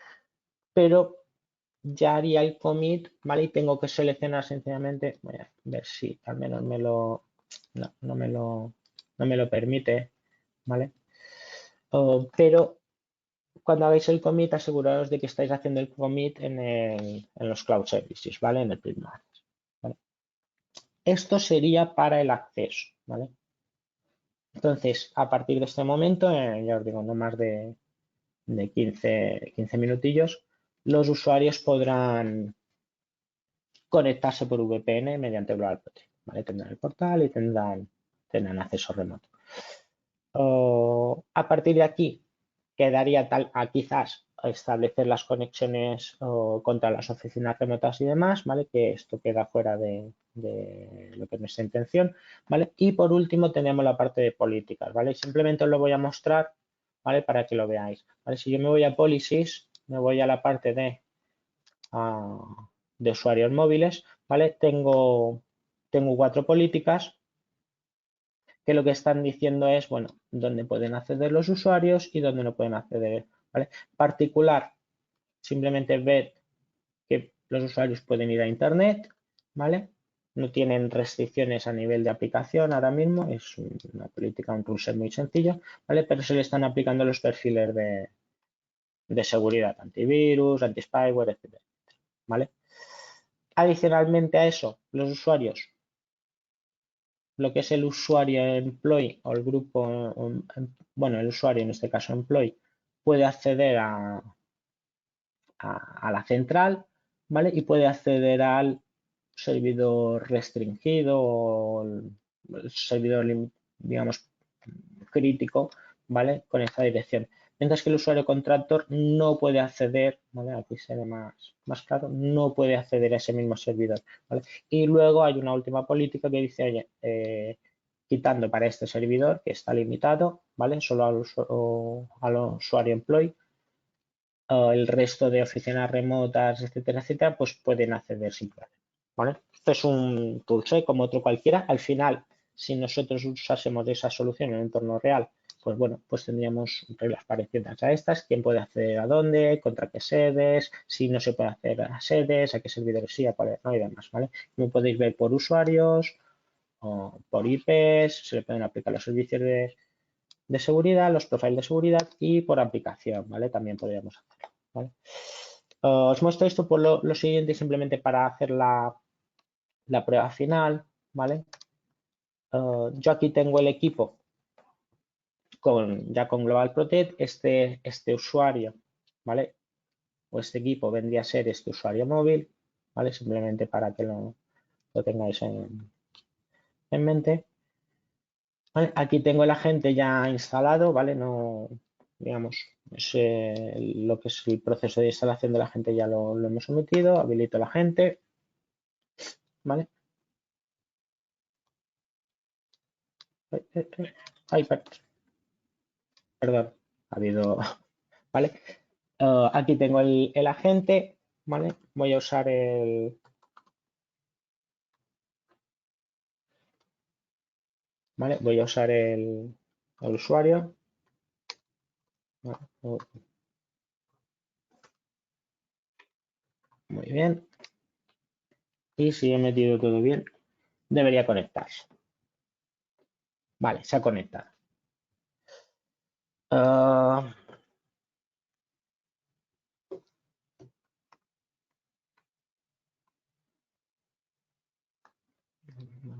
pero ya haría el commit, ¿vale? Y tengo que seleccionar sencillamente, voy a ver si al menos no me lo permite, ¿vale? Pero cuando hagáis el commit, aseguraos de que estáis haciendo el commit en los cloud services, ¿vale? En el Prisma, ¿vale? Esto sería para el acceso, ¿vale? Entonces, a partir de este momento, ya os digo, no más de 15 minutillos, los usuarios podrán conectarse por VPN mediante Global Protect, ¿vale? Tendrán el portal y tendrán acceso remoto. A partir de aquí, quedaría a quizás establecer las conexiones contra las oficinas remotas y demás, ¿vale? Que esto queda fuera de lo que es nuestra intención, ¿vale? Y por último tenemos la parte de políticas, ¿vale? Simplemente os lo voy a mostrar, ¿vale? Para que lo veáis, ¿vale? Si yo me voy a Policies, me voy a la parte de usuarios móviles, ¿vale? Tengo 4 políticas que lo que están diciendo es, bueno, dónde pueden acceder los usuarios y dónde no pueden acceder, ¿vale? Particular, simplemente ver que los usuarios pueden ir a Internet, ¿vale? No tienen restricciones a nivel de aplicación ahora mismo, es una política, un rule set muy sencillo, ¿vale? Pero se le están aplicando los perfiles de seguridad, antivirus, anti-spyware, etcétera, ¿vale? Adicionalmente a eso, los usuarios, lo que es el usuario employee o el grupo, bueno, el usuario en este caso employee, puede acceder a la central, ¿vale? Y puede acceder al servidor restringido o el servidor, digamos, crítico, ¿vale? Con esta dirección. Mientras que el usuario contractor no puede acceder, ¿vale? Aquí se ve más claro, no puede acceder a ese mismo servidor, ¿vale? Y luego hay una última política que dice, oye, quitando para este servidor, que está limitado, ¿vale? Solo al usuario employee, el resto de oficinas remotas, etcétera, etcétera, pues pueden acceder sin problema, ¿vale? Esto es un toolset como otro cualquiera. Al final, si nosotros usásemos esa solución en un entorno real, pues bueno, pues tendríamos reglas parecidas a estas, quién puede acceder a dónde, contra qué sedes, si no se puede acceder a sedes, a qué servidores sí, a cuáles no y demás, ¿vale? Como podéis ver por usuarios o por IPs, se le pueden aplicar los servicios de seguridad, los profiles de seguridad y por aplicación, ¿vale? También podríamos hacerlo, ¿vale? Os muestro esto por lo siguiente, simplemente para hacer la prueba final, ¿vale? Yo aquí tengo el equipo ya con Global Protect, este usuario, ¿vale? O este equipo vendría a ser este usuario móvil, ¿vale? Simplemente para que lo tengáis en mente. ¿Vale? Aquí tengo el agente ya instalado, ¿vale? No, digamos, lo que es el proceso de instalación del agente ya lo hemos sometido, habilito el agente, ¿vale? Ay, perdón, ha habido, ¿vale? Aquí tengo el agente, ¿vale? Voy a usar ¿vale? Voy a usar el usuario. Muy bien. Y si he metido todo bien, debería conectarse. Vale, se ha conectado.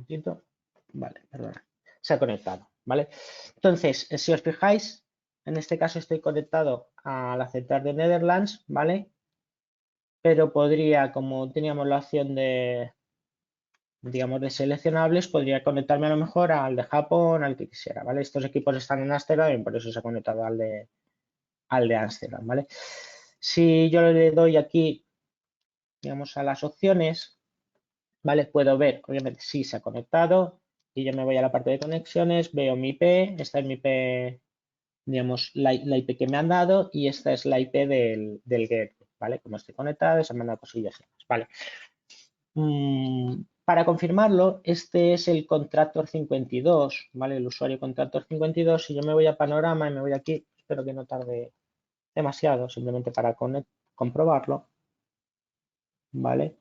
momentito. Vale, perdona. Se ha conectado, ¿vale? Entonces, si os fijáis, en este caso estoy conectado a la central de Netherlands, ¿vale? Pero podría, como teníamos la opción de, digamos, de seleccionables, podría conectarme a lo mejor al de Japón, al que quisiera, ¿vale? Estos equipos están en Ámsterdam y por eso se ha conectado al de Ámsterdam, ¿vale? Si yo le doy aquí, digamos, a las opciones, ¿vale? Puedo ver, obviamente, si se ha conectado y yo me voy a la parte de conexiones, veo mi IP, esta es mi IP, digamos, la IP que me han dado y esta es la IP del gateway, ¿vale? Como estoy conectado, se me han dado cosillas, ¿vale? Para confirmarlo, este es el Contractor 52, ¿vale? El usuario Contractor 52. Si yo me voy a Panorama y me voy aquí, espero que no tarde demasiado, simplemente para comprobarlo, ¿vale?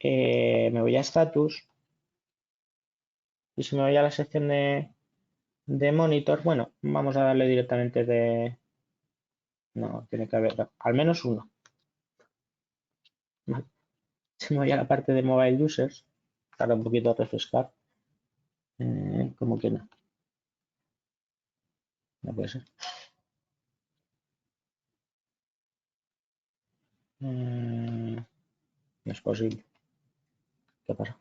Me voy a Status y si me voy a la sección de Monitor, bueno, vamos a darle directamente de... No, tiene que haber al menos uno. ¿Vale? Si me voy a la parte de Mobile Users, tarda un poquito a refrescar. Como que no. No puede ser. No es posible. ¿Qué pasa?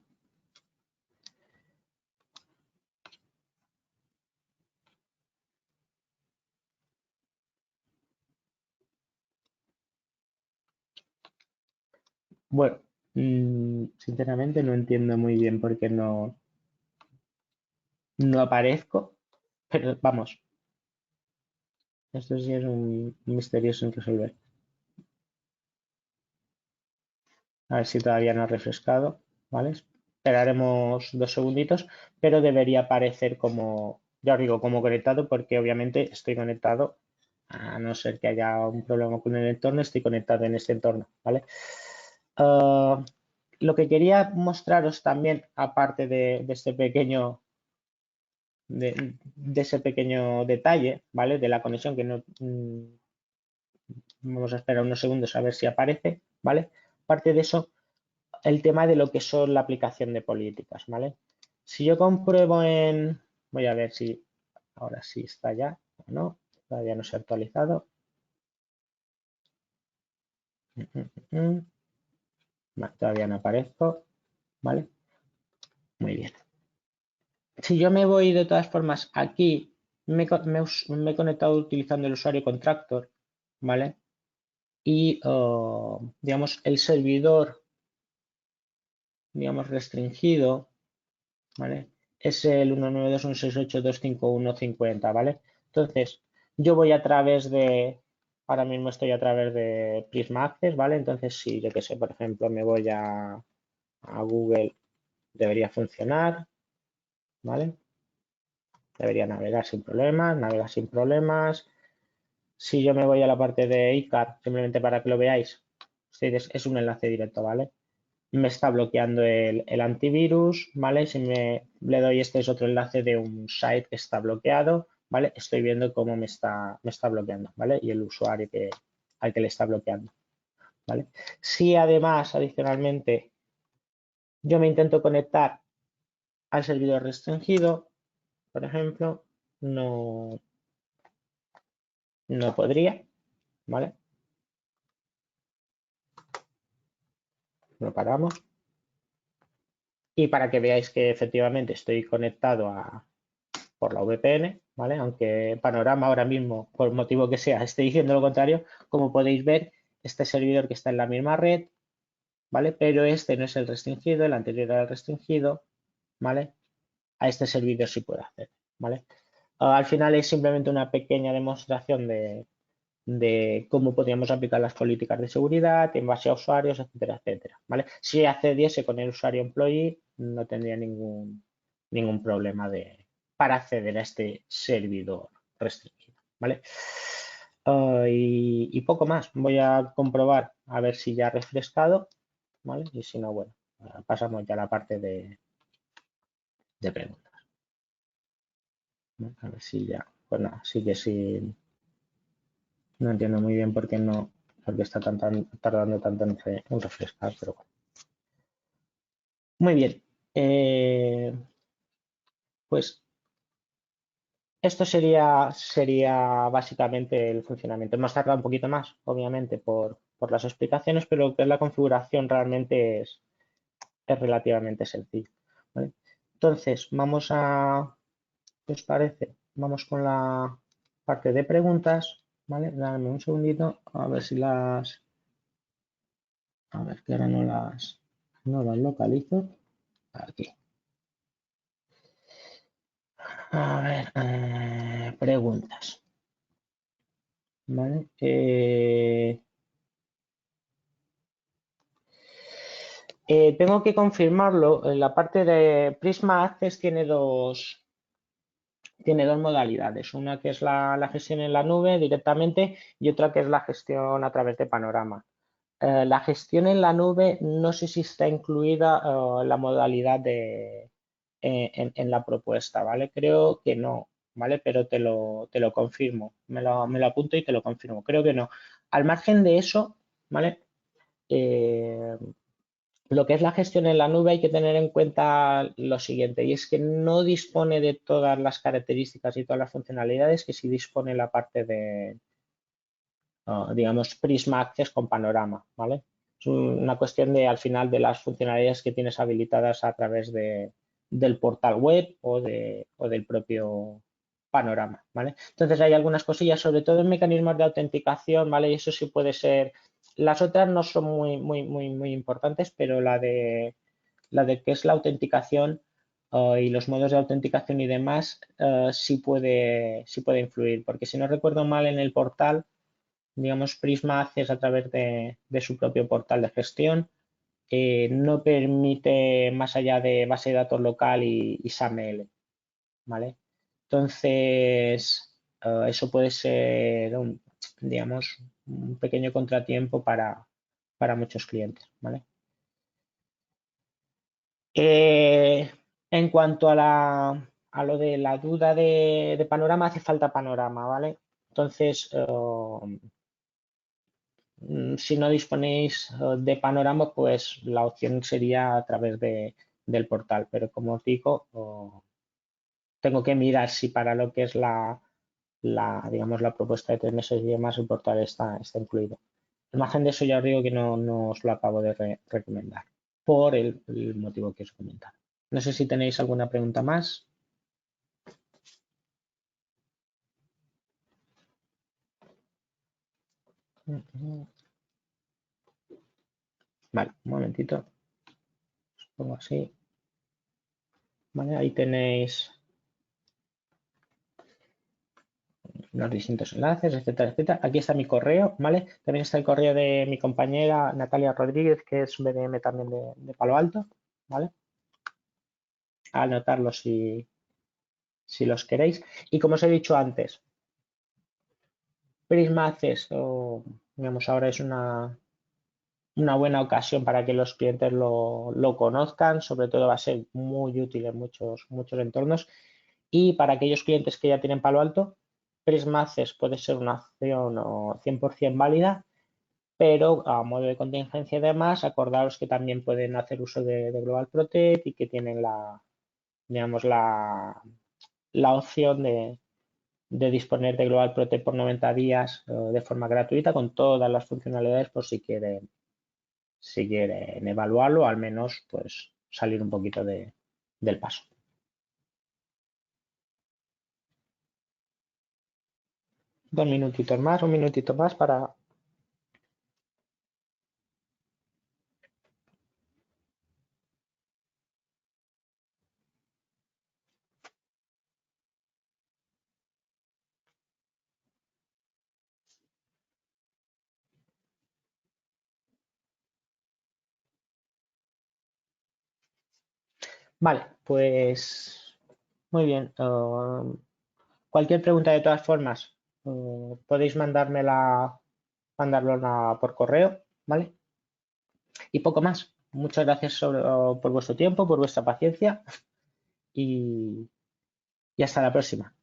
Bueno, sinceramente no entiendo muy bien por qué no aparezco, pero vamos, esto sí es un misterio sin resolver. A ver si todavía no ha refrescado, ¿vale? Esperaremos 2 segunditos, pero debería aparecer como, ya os digo, como conectado porque obviamente estoy conectado, a no ser que haya un problema con el entorno, estoy conectado en este entorno, ¿vale? Lo que quería mostraros también, aparte de este pequeño de ese pequeño detalle, ¿vale? De la conexión que no vamos a esperar unos segundos a ver si aparece, ¿vale? Aparte de eso, el tema de lo que son la aplicación de políticas, ¿vale? Si yo compruebo voy a ver si ahora sí está ya o no, todavía no se ha actualizado. Todavía no aparezco, ¿vale? Muy bien. Si yo me voy de todas formas aquí, me he conectado utilizando el usuario Contractor, ¿vale? Y, digamos, el servidor, digamos, restringido, ¿vale? Es el 192.168.251.50, ¿vale? Entonces, yo voy a través ahora mismo estoy a través de Prisma Access, ¿vale? Entonces, si yo que sé, por ejemplo, me voy a Google, debería funcionar, ¿vale? Debería navegar sin problemas, navegar sin problemas. Si yo me voy a la parte de ICAR, simplemente para que lo veáis, es un enlace directo, ¿vale? Me está bloqueando el antivirus, ¿vale? Si le doy, este es otro enlace de un site que está bloqueado, ¿vale? Estoy viendo cómo me está bloqueando, ¿vale? Y el usuario al que le está bloqueando, ¿vale? Si además, adicionalmente, yo me intento conectar al servidor restringido, por ejemplo, no podría, ¿vale? Lo paramos. Y para que veáis que efectivamente estoy conectado por la VPN, ¿vale? Aunque Panorama ahora mismo, por motivo que sea, esté diciendo lo contrario, como podéis ver, este servidor que está en la misma red, ¿vale? Pero este no es el restringido, el anterior era el restringido, ¿vale? A este servidor sí puedo hacer, ¿vale? Al final es simplemente una pequeña demostración de cómo podríamos aplicar las políticas de seguridad en base a usuarios, etcétera, etcétera, ¿vale? Si accediese con el usuario employee, no tendría ningún problema para acceder a este servidor restringido, ¿vale? Y poco más. Voy a comprobar a ver si ya ha refrescado, ¿vale? Y si no, bueno, pasamos ya a la parte de preguntas. A ver si ya, pues nada, sigue sin... No entiendo muy bien por qué está tardando tanto en refrescar, pero bueno. Muy bien. Pues esto sería básicamente el funcionamiento. Hemos tardado un poquito más, obviamente, por las explicaciones, pero lo que es la configuración realmente es relativamente sencillo, ¿vale? Entonces, ¿qué os parece? Vamos con la parte de preguntas, ¿vale? Dame un segundito, a ver si a ver, que ahora no las localizo. Aquí. A ver, preguntas, ¿vale? Tengo que confirmarlo. En la parte de Prisma Access tiene dos modalidades. Una que es la gestión en la nube directamente y otra que es la gestión a través de Panorama. La gestión en la nube no sé si está incluida la modalidad en la propuesta, ¿vale? Creo que no, ¿vale? Pero te lo confirmo. Me lo apunto y te lo confirmo. Creo que no. Al margen de eso, ¿vale? Lo que es la gestión en la nube hay que tener en cuenta lo siguiente, y es que no dispone de todas las características y todas las funcionalidades que sí dispone la parte de, digamos, Prisma Access con Panorama, ¿vale? Es una cuestión de, al final, de las funcionalidades que tienes habilitadas a través del portal web o del propio Panorama, ¿vale? Entonces hay algunas cosillas, sobre todo en mecanismos de autenticación, ¿vale? Y eso sí puede ser. Las otras no son muy, muy, muy, muy importantes, pero la de que es la autenticación y los modos de autenticación y demás sí puede influir, porque si no recuerdo mal en el portal, digamos, Prisma Access a través de su propio portal de gestión no permite más allá de base de datos local y SAML, ¿vale? Entonces, eso puede ser, digamos, un pequeño contratiempo para muchos clientes, ¿vale? En cuanto a lo de la duda de Panorama, hace falta Panorama, ¿vale? Entonces, si no disponéis de Panorama, pues la opción sería a través del portal. Pero como os digo, tengo que mirar si para lo que es digamos, la propuesta de 3 meses y demás, el portal está incluido. Al margen de eso, ya os digo que no os lo acabo de recomendar por el motivo que os he comentado. No sé si tenéis alguna pregunta más. Vale, un momentito. Os pongo así. Vale, ahí tenéis los distintos enlaces, etcétera, etcétera. Aquí está mi correo, ¿vale? También está el correo de mi compañera Natalia Rodríguez, que es BDM también de Palo Alto, ¿vale? Anotarlo si los queréis. Y como os he dicho antes, Prisma Access, digamos, ahora es una buena ocasión para que los clientes lo conozcan, sobre todo va a ser muy útil en muchos entornos. Y para aquellos clientes que ya tienen Palo Alto, Prisma Access puede ser una opción 100% válida, pero a modo de contingencia y demás, acordaros que también pueden hacer uso de Global Protect y que tienen digamos, la opción de disponer de Global Protect por 90 días de forma gratuita con todas las funcionalidades por si quieren evaluarlo o al menos pues salir un poquito del paso. Un minutito más para. Vale, pues muy bien. Cualquier pregunta de todas formas, podéis mandarlo por correo, ¿vale? Y poco más. Muchas gracias por vuestro tiempo, por vuestra paciencia y hasta la próxima.